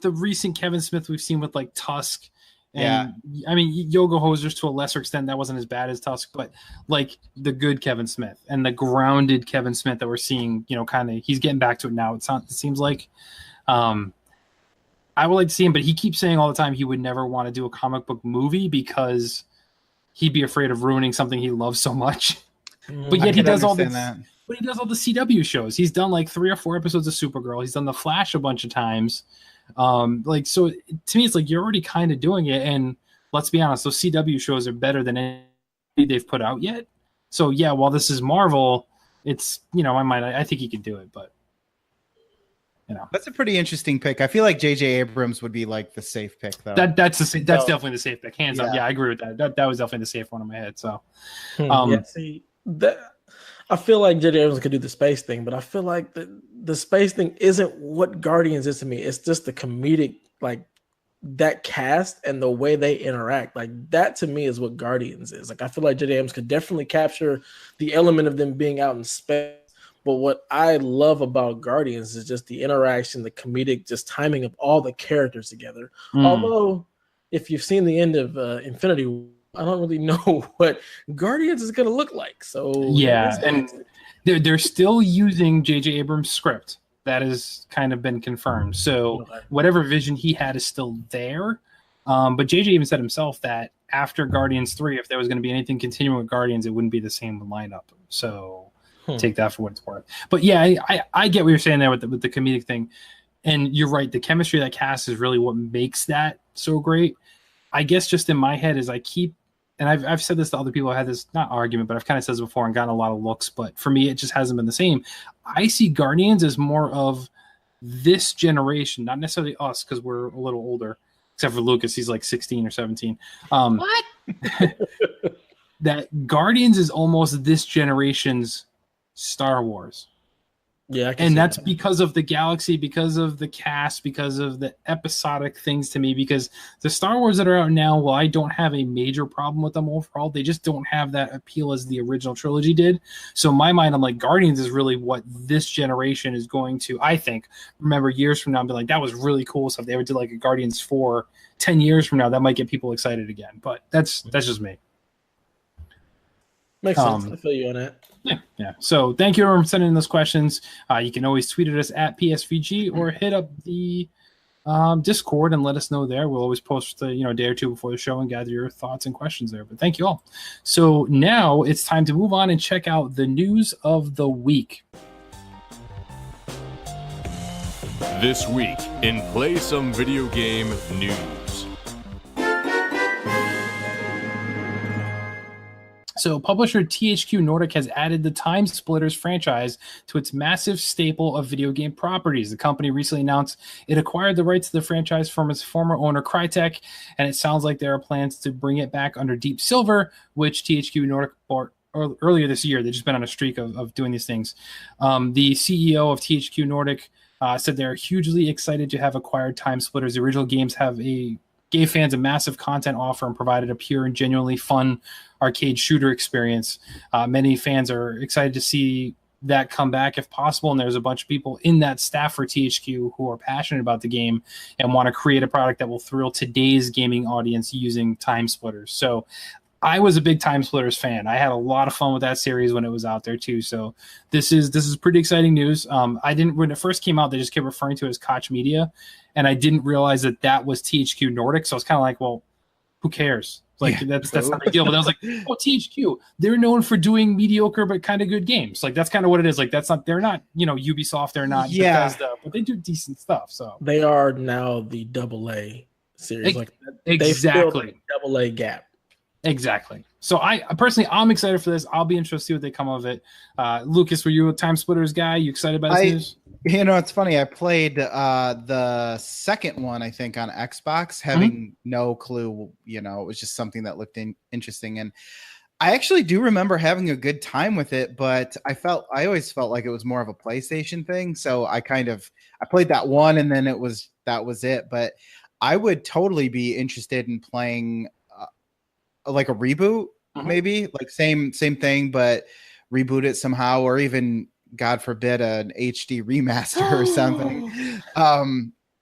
the recent Kevin Smith we've seen with like Tusk. And I mean, Yoga Hosers to a lesser extent, that wasn't as bad as Tusk, but like the good Kevin Smith and the grounded Kevin Smith that we're seeing, kind of, he's getting back to it now. It seems like, I would like to see him, but he keeps saying all the time he would never want to do a comic book movie because he'd be afraid of ruining something he loves so much. But yet he does all this. But he does all the CW shows. He's done like 3 or 4 episodes of Supergirl. He's done The Flash a bunch of times. So to me, it's like you're already kind of doing it. And let's be honest, those CW shows are better than any they've put out yet. So yeah, while this is Marvel, it's I think he could do it, but that's a pretty interesting pick. I feel like J.J. Abrams would be like the safe pick, though. That's definitely the safe pick, hands up. Yeah, I agree with that. That was definitely the safe one in my head. So, I feel like J.J. Abrams could do the space thing, but I feel like the space thing isn't what Guardians is to me. It's just the comedic, like that cast and the way they interact. Like that to me is what Guardians is. Like I feel like J.J. Abrams could definitely capture the element of them being out in space. But what I love about Guardians is just the interaction, the comedic, just timing of all the characters together. Although, if you've seen the end of Infinity War, I don't really know what Guardians is going to look like. So yeah, and they're still using J.J. Abrams' script. That has kind of been confirmed. So whatever vision he had is still there. But J.J. even said himself that after Guardians 3, if there was going to be anything continuing with Guardians, it wouldn't be the same lineup. So take that for what it's worth. But yeah, I get what you're saying there with the comedic thing. And you're right. The chemistry of that cast is really what makes that so great. I guess just in my head is and I've said this to other people. I had this, not argument, but I've kind of said this before and gotten a lot of looks. But for me, it just hasn't been the same. I see Guardians as more of this generation, not necessarily us because we're a little older, except for Lucas. He's like 16 or 17. What? That Guardians is almost this generation's Star Wars. Yeah, and that's because of the galaxy, because of the cast, because of the episodic things to me. Because the Star Wars that are out now, well, I don't have a major problem with them overall. They just don't have that appeal as the original trilogy did. So in my mind, I'm like, Guardians is really what this generation is going to, I think, remember years from now and be like, that was really cool. So if they ever did like a Guardians 4 10 years from now, that might get people excited again. But that's just me. Makes sense. I feel you on that. Yeah. So thank you everyone for sending in those questions. You can always tweet at us at PSVG or hit up the Discord and let us know there. We'll always post a day or two before the show and gather your thoughts and questions there. But thank you all. So now it's time to move on and check out the news of the week. This week in Play Some Video Game News. So publisher THQ Nordic has added the Time Splitters franchise to its massive staple of video game properties. The company recently announced it acquired the rights to the franchise from its former owner Crytek, and it sounds like there are plans to bring it back under Deep Silver, which THQ Nordic bought earlier this year. They've just been on a streak of doing these things. The CEO of THQ Nordic said they're hugely excited to have acquired Time Splitters. The original games gave fans a massive content offer and provided a pure and genuinely fun arcade shooter experience. Many fans are excited to see that come back if possible, and there's a bunch of people in that staff for THQ who are passionate about the game and want to create a product that will thrill today's gaming audience using Time Splitters. So I was a big Time Splitters fan. I had a lot of fun with that series when it was out there too. So this is pretty exciting news. When it first came out, they just kept referring to it as Koch Media, and I didn't realize that was THQ Nordic. So I was kind of like, well, who cares? That's not a big deal. But I was like, oh, THQ, they're known for doing mediocre but kind of good games. Like that's kind of what it is. Like they're not Ubisoft, they're not Bethesda, but they do decent stuff. So they are now the AA series. Exactly, AA gap. Exactly. So I'm excited for this. I'll be interested to see what they come of it. Lucas, were you a Time Splitters guy? You excited about this news? It's funny. I played the second one, I think, on Xbox, having no clue. It was just something that looked interesting, and I actually do remember having a good time with it. But I always felt like it was more of a PlayStation thing. So I played that one, and then that was it. But I would totally be interested in playing like a reboot, maybe like same thing, but reboot it somehow, or even, God forbid, an HD remaster or something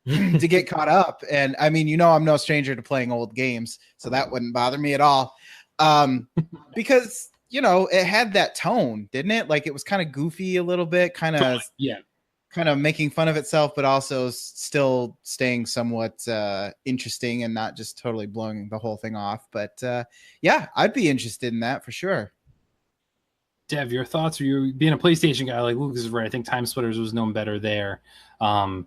to get caught up. And I mean, I'm no stranger to playing old games, so that wouldn't bother me at all. Because it had that tone, didn't it? Like it was kind of goofy a little bit, kind of making fun of itself, but also still staying somewhat interesting and not just totally blowing the whole thing off. But I'd be interested in that for sure. Dev, your thoughts? Are you being a PlayStation guy like Lucas is right? I think Time Splitters was known better there. Were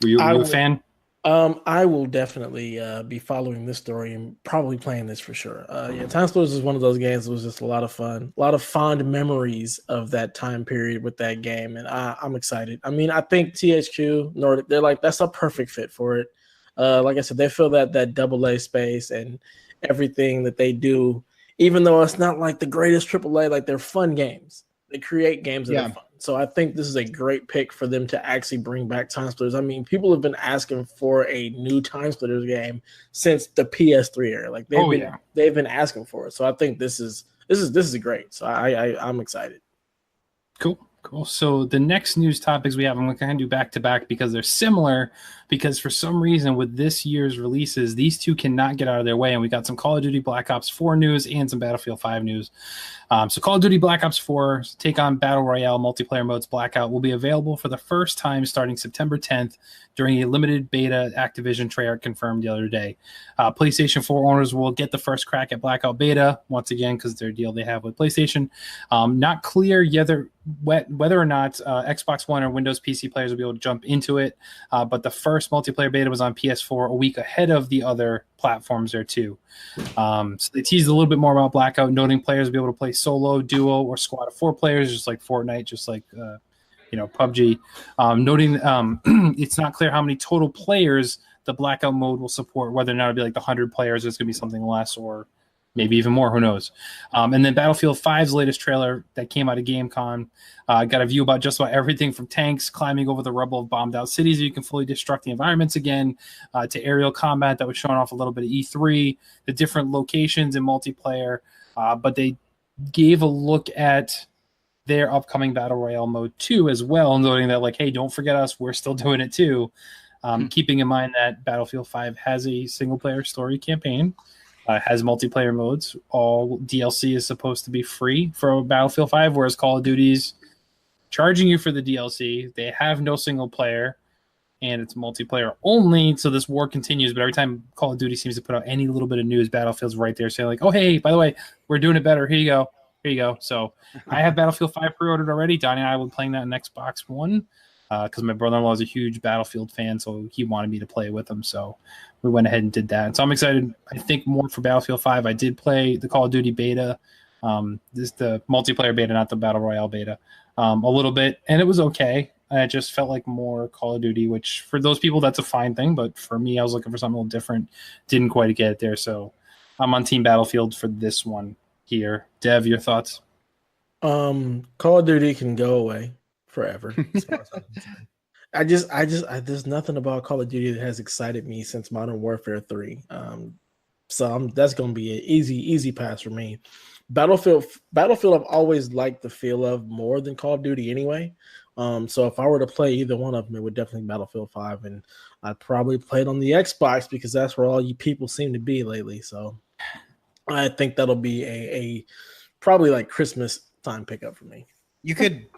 you a fan? I will definitely be following this story and probably playing this for sure. Time Splitters is one of those games that was just a lot of fun, a lot of fond memories of that time period with that game, and I'm excited. I mean, I think THQ Nordic, they're like, that's a perfect fit for it. Like I said, they fill that AA space, and everything that they do, even though it's not like the greatest AAA, like they're fun games. They create games that are fun. So I think this is a great pick for them to actually bring back Time Splitters. I mean, people have been asking for a new Time Splitters game since the PS3 era. Like they've been asking for it. So I think this is great. So I'm excited. Cool. So the next news topics we have, I'm going to kind of do back to back because they're similar. Because for some reason with this year's releases, these two cannot get out of their way, and we got some Call of Duty Black Ops 4 news and some Battlefield 5 news. So Call of Duty Black Ops 4 take on Battle Royale multiplayer modes Blackout will be available for the first time starting September 10th during a limited beta. Activision Treyarch confirmed the other day. PlayStation 4 owners will get the first crack at Blackout beta once again because their deal they have with PlayStation. Not clear whether or not Xbox One or Windows PC players will be able to jump into it, but the first multiplayer beta was on PS4 a week ahead of the other platforms there too. So they teased a little bit more about Blackout, noting players will be able to play solo, duo, or squad of 4 players, just like Fortnite, just like PUBG. Noting it's not clear how many total players the Blackout mode will support, whether or not it'll be like the 100 players, it's going to be something less, or maybe even more. Who knows? And then Battlefield 5's latest trailer that came out of GameCon got a view about just about everything from tanks climbing over the rubble of bombed out cities so you can fully destruct the environments again, to aerial combat that was showing off a little bit of E3, the different locations in multiplayer. But they gave a look at their upcoming Battle Royale mode 2 as well, noting that, like, hey, don't forget us, we're still doing it too. Keeping in mind that Battlefield 5 has a single-player story campaign, has multiplayer modes. All DLC is supposed to be free for Battlefield 5, whereas Call of Duty's charging you for the DLC. They have no single player, and it's multiplayer only, so this war continues. But every time Call of Duty seems to put out any little bit of news, Battlefield's right there saying, like, oh, hey, by the way, we're doing it better. Here you go. Here you go. So I have Battlefield 5 pre-ordered already. Donnie and I will be playing that on Xbox One because my brother-in-law is a huge Battlefield fan, so he wanted me to play with him. So we went ahead and did that. So I'm excited, I think, more for Battlefield 5. I did play the Call of Duty beta, this the multiplayer beta, not the Battle Royale beta, a little bit, and it was okay. It just felt like more Call of Duty, which for those people, that's a fine thing. But for me, I was looking for something a little different. Didn't quite get it there. So I'm on Team Battlefield for this one here. Dev, your thoughts? Call of Duty can go away forever. As far as I'm concerned. There's nothing about Call of Duty that has excited me since Modern Warfare 3. So that's going to be an easy pass for me. Battlefield, I've always liked the feel of more than Call of Duty anyway. So if I were to play either one of them, it would definitely be Battlefield 5, and I'd probably play it on the Xbox because that's where all you people seem to be lately. So I think that'll be a probably like Christmas time pickup for me. You could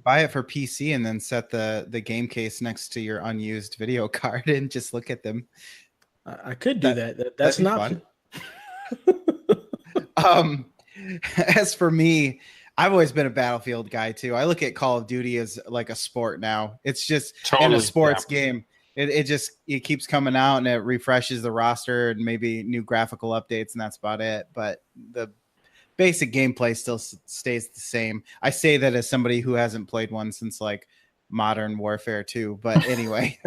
buy it for PC and then set the game case next to your unused video card and just look at them. I could do that. That's not fun. As for me, I've always been a Battlefield guy too. I look at Call of Duty as like a sport now. It's just in a sports game. It keeps coming out and it refreshes the roster and maybe new graphical updates, and that's about it. But the basic gameplay still stays the same. I say that as somebody who hasn't played one since like Modern Warfare 2. But anyway,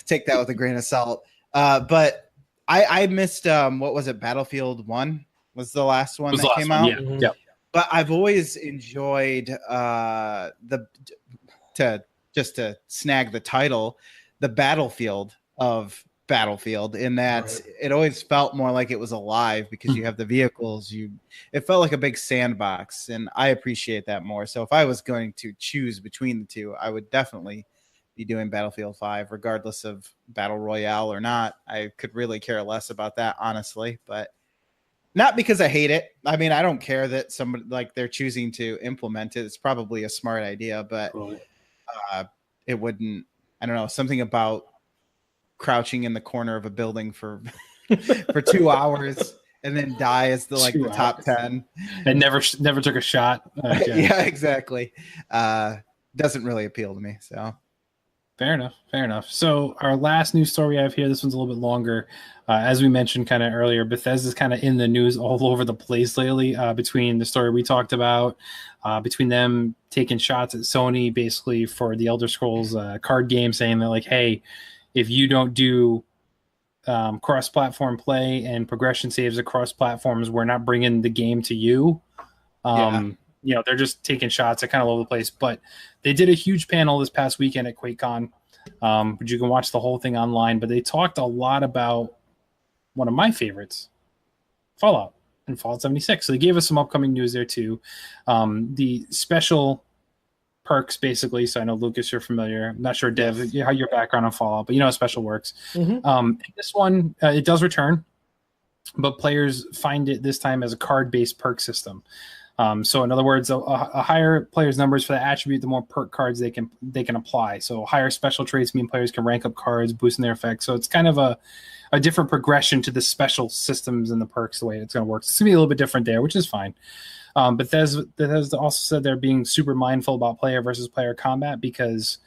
take that with a grain of salt. But I missed what was it? Battlefield 1 was the last one that came out. Yeah. But I've always enjoyed to snag the title, the battlefield of Battlefield, in that it always felt more like it was alive because you have the vehicles. It felt like a big sandbox, and I appreciate that more. So if I was going to choose between the two, I would definitely be doing Battlefield 5, regardless of Battle Royale or not. I could really care less about that, honestly, but not because I hate it. I mean, I don't care that somebody like they're choosing to implement it. It's probably a smart idea, but it wouldn't. I don't know, something about crouching in the corner of a building for 2 hours and then die as the top 10 and never took a shot. Yeah, exactly. Doesn't really appeal to me. So fair enough. So our last news story I have here, this one's a little bit longer. As we mentioned kind of earlier, Bethesda's kind of in the news all over the place lately, between the story we talked about, between them taking shots at Sony basically for the Elder Scrolls card game, saying that, like, hey, if you don't do cross-platform play and progression saves across platforms, we're not bringing the game to you. You know, they're just taking shots at kind of all over the place. But they did a huge panel this past weekend at QuakeCon, but you can watch the whole thing online. But they talked a lot about one of my favorites, Fallout and Fallout 76. So they gave us some upcoming news there too. The special perks, basically. So I know, Lucas, you're familiar. I'm not sure, Dev, how your background on Fallout, but you know how special works. This one, it does return, but players find it this time as a card-based perk system. So in other words, a higher players' numbers for the attribute, the more perk cards they can apply. So higher special traits mean players can rank up cards, boosting their effects. So it's kind of a different progression to the special systems and the perks, the way it's going to work. So it's going to be a little bit different there, which is fine. Bethesda also said they're being super mindful about player versus player combat because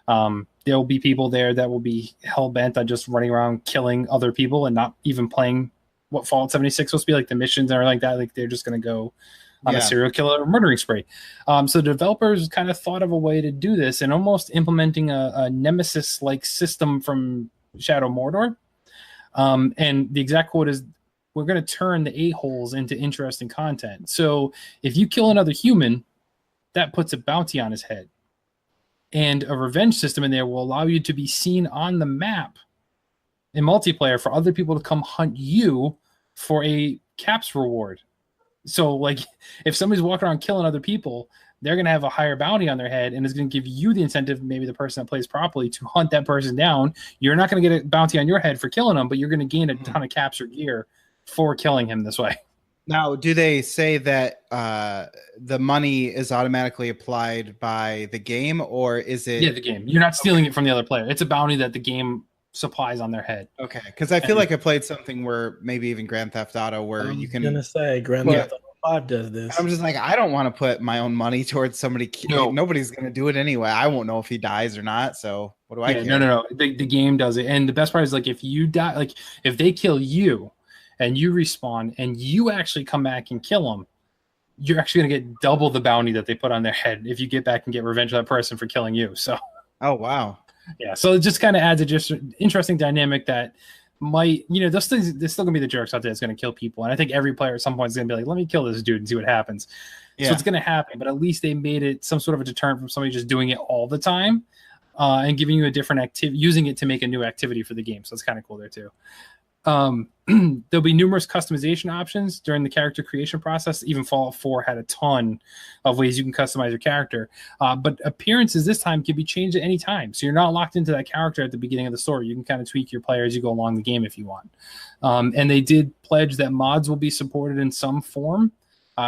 there will be people there that will be hell-bent on just running around killing other people and not even playing what Fallout 76 is supposed to be, like the missions or like that. Like they're just going to go on a serial killer or murdering spree. So developers kind of thought of a way to do this and almost implementing a Nemesis-like system from Shadow Mordor. And the exact quote is, we're going to turn the a-holes into interesting content. So if you kill another human, that puts a bounty on his head. And a revenge system in there will allow you to be seen on the map in multiplayer for other people to come hunt you for a caps reward. So, like, if somebody's walking around killing other people, they're going to have a higher bounty on their head, and it's going to give you the incentive, maybe the person that plays properly, to hunt that person down. You're not going to get a bounty on your head for killing them, but you're going to gain a ton of caps or gear for killing him this way. Now, do they say that the money is automatically applied by the game, or is it? Yeah, the game. You're not stealing it from the other player. It's a bounty that the game supplies on their head. Okay, because I feel like I played something where maybe even Grand Theft Auto where you can. I'm gonna say Grand Theft Auto 5 does this. I'm just like, I don't want to put my own money towards somebody. No. Nobody's gonna do it anyway. I won't know if he dies or not. So what do I care? No. The game does it, and the best part is, like, if you die, like if they kill you, and you respawn, and you actually come back and kill them, you're actually gonna get double the bounty that they put on their head if you get back and get revenge on that person for killing you. So. Oh wow. Yeah, so it just kind of adds a just interesting dynamic that might, those things, there's still gonna be the jerks out there that's gonna kill people, and I think every player at some point is gonna be like, let me kill this dude and see what happens. Yeah. So it's gonna happen, but at least they made it some sort of a deterrent from somebody just doing it all the time, and giving you a different activity, using it to make a new activity for the game. So it's kind of cool there too. There'll be numerous customization options during the character creation process. Even Fallout 4 had a ton of ways you can customize your character. But appearances this time can be changed at any time. So you're not locked into that character at the beginning of the story. You can kind of tweak your player as you go along the game if you want. And they did pledge that mods will be supported in some form.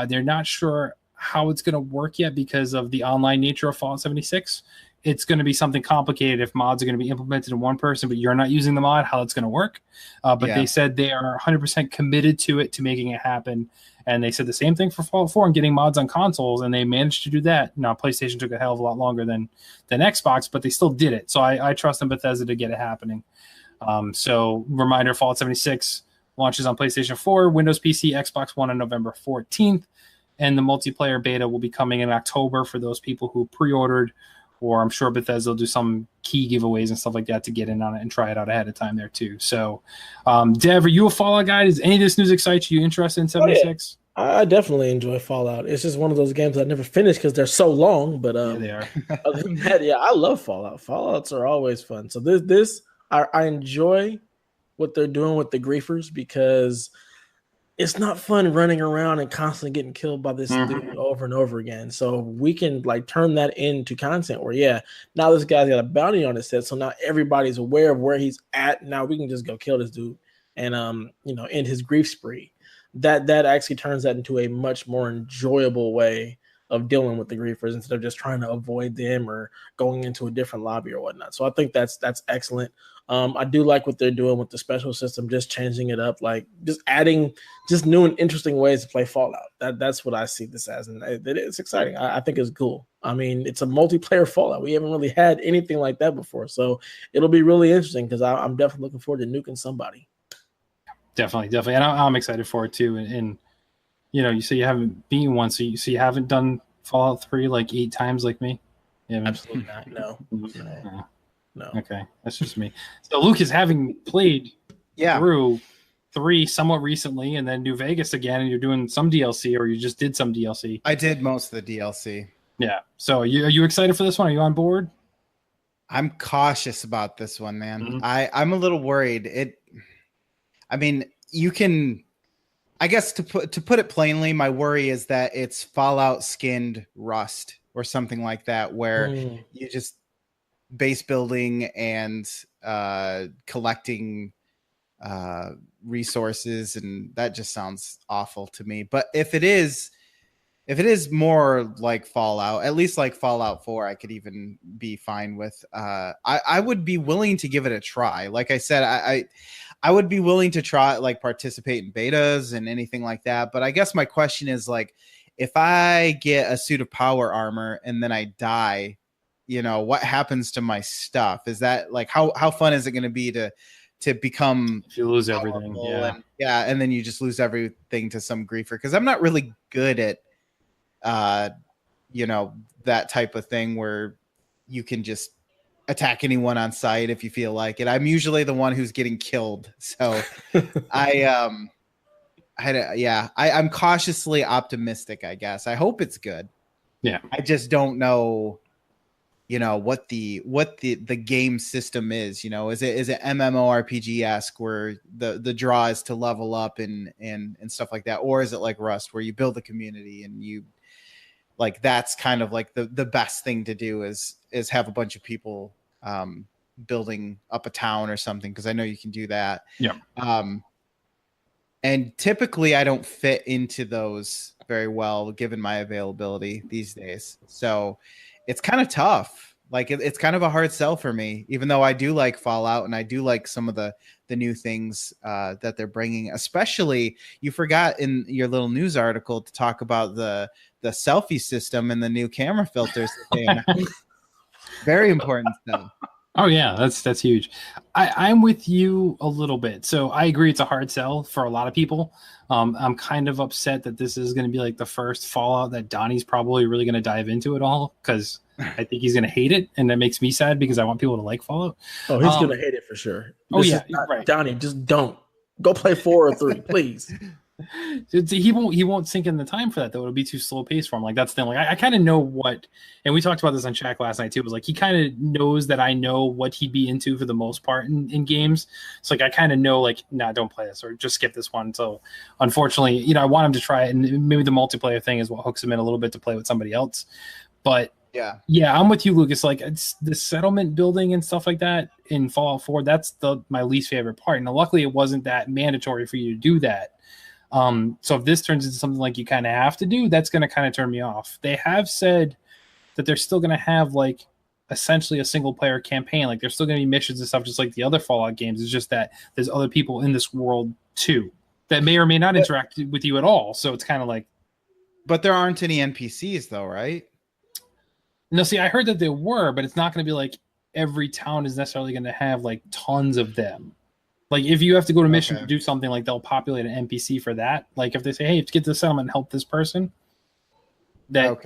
They're not sure how it's going to work yet because of the online nature of Fallout 76. It's going to be something complicated if mods are going to be implemented in one person, but you're not using the mod, how it's going to work. They said they are 100% committed to it, to making it happen. And they said the same thing for Fallout 4 and getting mods on consoles, and they managed to do that. Now, PlayStation took a hell of a lot longer than Xbox, but they still did it. So I trust in Bethesda to get it happening. So reminder, Fallout 76 launches on PlayStation 4, Windows PC, Xbox One on November 14th. And the multiplayer beta will be coming in October for those people who pre-ordered, or I'm sure Bethesda will do some key giveaways and stuff like that to get in on it and try it out ahead of time there too. So, Dev, are you a Fallout guy? Does any of this news excite you? Interested in 76? Oh, yeah. I definitely enjoy Fallout. It's just one of those games I never finished because they're so long. But they are. Other than that, I love Fallout. Fallouts are always fun. So I enjoy what they're doing with the griefers, because it's not fun running around and constantly getting killed by this dude over and over again. So we can turn that into content where, now this guy's got a bounty on his head. So now everybody's aware of where he's at. Now we can just go kill this dude and, end his grief spree. That actually turns that into a much more enjoyable way of dealing with the griefers instead of just trying to avoid them or going into a different lobby or whatnot. So I think that's excellent. I do like what they're doing with the special system, just changing it up, just adding just new and interesting ways to play Fallout. That's what I see this as, and it's exciting. I think it's cool. I mean, it's a multiplayer Fallout. We haven't really had anything like that before, so it'll be really interesting because I'm definitely looking forward to nuking somebody. Definitely, and I'm excited for it too. And you say you haven't beaten one, so you haven't done Fallout 3 like 8 times like me? Absolutely not. No. No. Okay, that's just me. So Lucas, having played through 3 somewhat recently, and then New Vegas again, and you're doing some DLC, or you just did some DLC. I did most of the DLC. Yeah. So are you excited for this one? Are you on board? I'm cautious about this one, man. I'm a little worried. You can, I guess to put it plainly, my worry is that it's Fallout skinned Rust or something like that, where you just base building and collecting resources, and that just sounds awful to me. But if it is more like Fallout, at least like Fallout 4, I could even be fine with. I would be willing to give it a try. Like I said, I would be willing to try, participate in betas and anything like that. But I guess my question is, if I get a suit of power armor and then I die, what happens to my stuff? Is that how fun is it going to be to become, if you lose everything? And then you just lose everything to some griefer? Because I'm not really good at that type of thing where you can just attack anyone on sight if you feel like it. I'm usually the one who's getting killed, so I'm cautiously optimistic, I guess. I hope it's good. Yeah. I just don't know, what the game system is. Is it MMORPG-esque where the draw is to level up and stuff like that, or is it like Rust where you build a community and you like that's kind of like the best thing to do is have a bunch of people building up a town or something, because I know you can do that. Yeah. And typically I don't fit into those very well given my availability these days. So it's kind of tough. Like it's kind of a hard sell for me, even though I do like Fallout and I do like some of the new things that they're bringing. Especially, you forgot in your little news article to talk about the selfie system and the new camera filters that they announced. Very important stuff. Oh yeah, that's huge. I'm with you a little bit. So I agree it's a hard sell for a lot of people. I'm kind of upset that this is going to be like the first Fallout that Donnie's probably really going to dive into it all, because I think he's going to hate it, and that makes me sad because I want people to like Fallout. Oh, he's going to hate it for sure. Right. Donnie, just don't go play 4 or 3, please. He won't sink in the time for that though. It'll be too slow paced for him. Like that's the thing. Like I kind of know what, and we talked about this on chat last night too. It was like he kind of knows that I know what he'd be into for the most part in games. So like I kind of know like, nah, don't play this or just skip this one. So unfortunately, I want him to try it, and maybe the multiplayer thing is what hooks him in a little bit to play with somebody else. But yeah, I'm with you, Lucas. Like it's the settlement building and stuff like that in Fallout 4. That's my least favorite part. And luckily, it wasn't that mandatory for you to do that. So if this turns into something like you kind of have to do, that's going to kind of turn me off. They have said that they're still going to have like essentially a single player campaign. Like there's still going to be missions and stuff, just like the other Fallout games. It's just that there's other people in this world too that may or may not interact with you at all. So it's kind of like, but there aren't any NPCs though, right? No, see, I heard that there were, but it's not going to be like every town is necessarily going to have like tons of them. Like if you have to go to mission to do something, like they'll populate an NPC for that. Like if they say, "Hey, to get to the settlement and help this person," that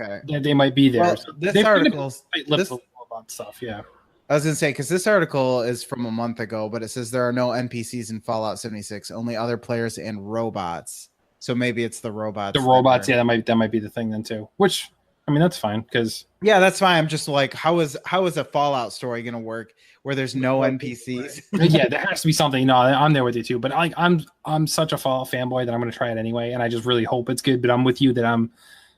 they might be there. Well, so this article about stuff. Yeah, I was gonna say because this article is from a month ago, but it says there are no NPCs in Fallout 76, only other players and robots. So maybe it's the robots. The robots, yeah, that might be the thing then too. Which I mean, that's fine because that's fine. I'm just like, how is a Fallout story gonna work where there's no NPCs? Yeah, there has to be something. No, I'm there with you too. But like, I'm such a Fallout fanboy that I'm gonna try it anyway, and I just really hope it's good. But I'm with you that I'm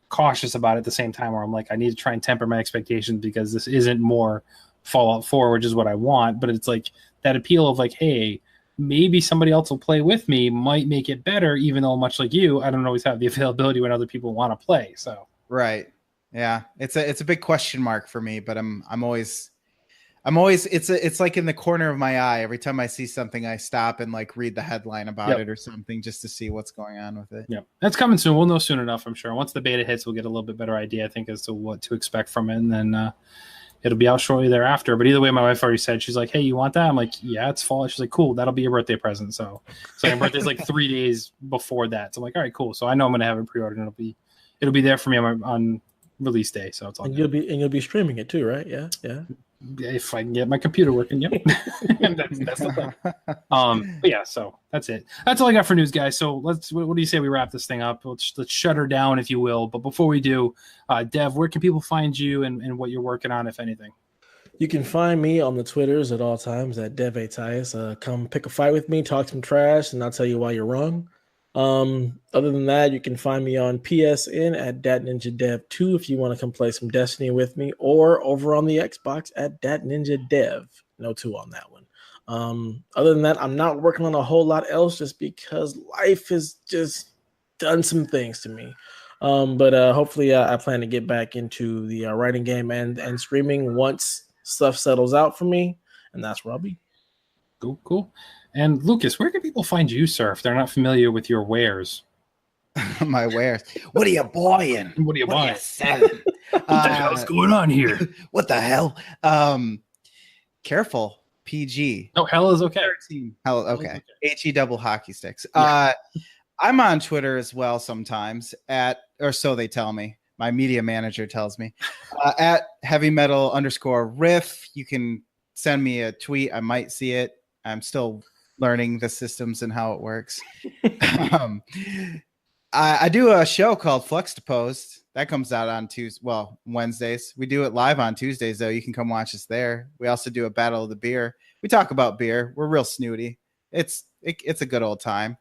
cautious about it at the same time, where I'm like, I need to try and temper my expectations because this isn't more Fallout 4, which is what I want. But it's like that appeal of like, hey, maybe somebody else will play with me might make it better, even though much like you, I don't always have the availability when other people want to play. So right. Yeah, it's a big question mark for me, but I'm always it's like in the corner of my eye. Every time I see something, I stop and like read the headline about it or something just to see what's going on with it. Yeah, that's coming soon. We'll know soon enough, I'm sure. Once the beta hits, we'll get a little bit better idea, I think, as to what to expect from it, and then it'll be out shortly thereafter. But either way, my wife already said, she's like, "Hey, you want that?" I'm like, "Yeah, it's fall." She's like, "Cool, that'll be your birthday present." So my birthday's like 3 days before that. So I'm like, "All right, cool." So I know I'm gonna have it pre-ordered, and it'll be there for me on release day, so it's all and good. You'll be streaming it too, right? Yeah if I can get my computer working. Yep. that's the thing. But yeah, so that's it. That's all I got for news, guys. So what do you say we wrap this thing up? Let's shut her down, if you will. But before we do, Dev, where can people find you and what you're working on, if anything? You can find me on the Twitters at all times at DevAtias. Come pick a fight with me, talk some trash, and I'll tell you why you're wrong. Other than that, you can find me on PSN at DatNinjaDev2 if you want to come play some Destiny with me, or over on the Xbox at DatNinjaDev. No 2 on that one. Other than that, I'm not working on a whole lot else just because life has just done some things to me. But hopefully I plan to get back into the writing game and streaming once stuff settles out for me, and that's where I'll be. Cool. And Lucas, where can people find you, sir, if they're not familiar with your wares? My wares. What are you buying? What are you buying? Selling? What the hell's going on here? What the hell? Careful. PG. No, hell is okay. 13. Hell, okay. HE double hockey sticks. Yeah. I'm on Twitter as well sometimes or so they tell me. My media manager tells me. At heavymetal_riff. You can send me a tweet. I might see it. I'm still learning the systems and how it works. I do a show called Fluxtaposed that comes out on Wednesdays. We do it live on Tuesdays, though. You can come watch us there. We also do a battle of the beer. We talk about beer. We're real snooty. It's a good old time.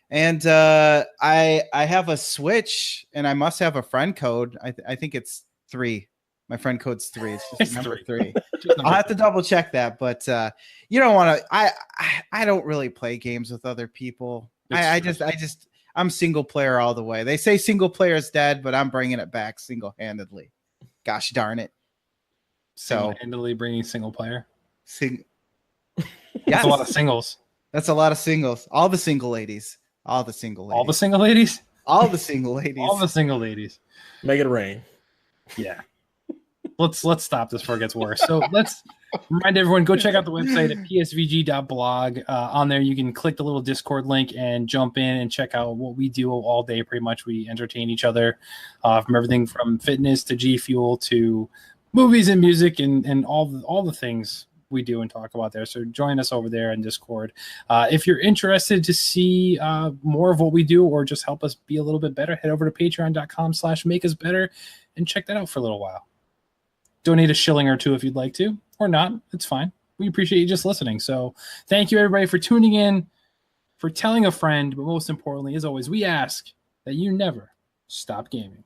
And I have a Switch, and I must have a friend code. I think it's 3. My friend code's 3. It's just number 3. I'll have to double check that, but you don't want to. I don't really play games with other people. I'm single player all the way. They say single player is dead, but I'm bringing it back single-handedly. Gosh darn it! Single-handedly bringing single player. Yes. That's a lot of singles. That's a lot of singles. All the single ladies. All the single ladies. All the single ladies. All the single ladies. All the single ladies. Make it rain. Yeah. Let's stop this before it gets worse. So let's remind everyone, go check out the website at psvg.blog. On there, you can click the little Discord link and jump in and check out what we do all day. Pretty much, we entertain each other from everything from fitness to GFuel to movies and music and all the things we do and talk about there. So join us over there in Discord. If you're interested to see more of what we do or just help us be a little bit better, head over to patreon.com/makeusbetter and check that out for a little while. Donate a shilling or two if you'd like to, or not. It's fine. We appreciate you just listening. So thank you, everybody, for tuning in, for telling a friend, but most importantly, as always, we ask that you never stop gaming.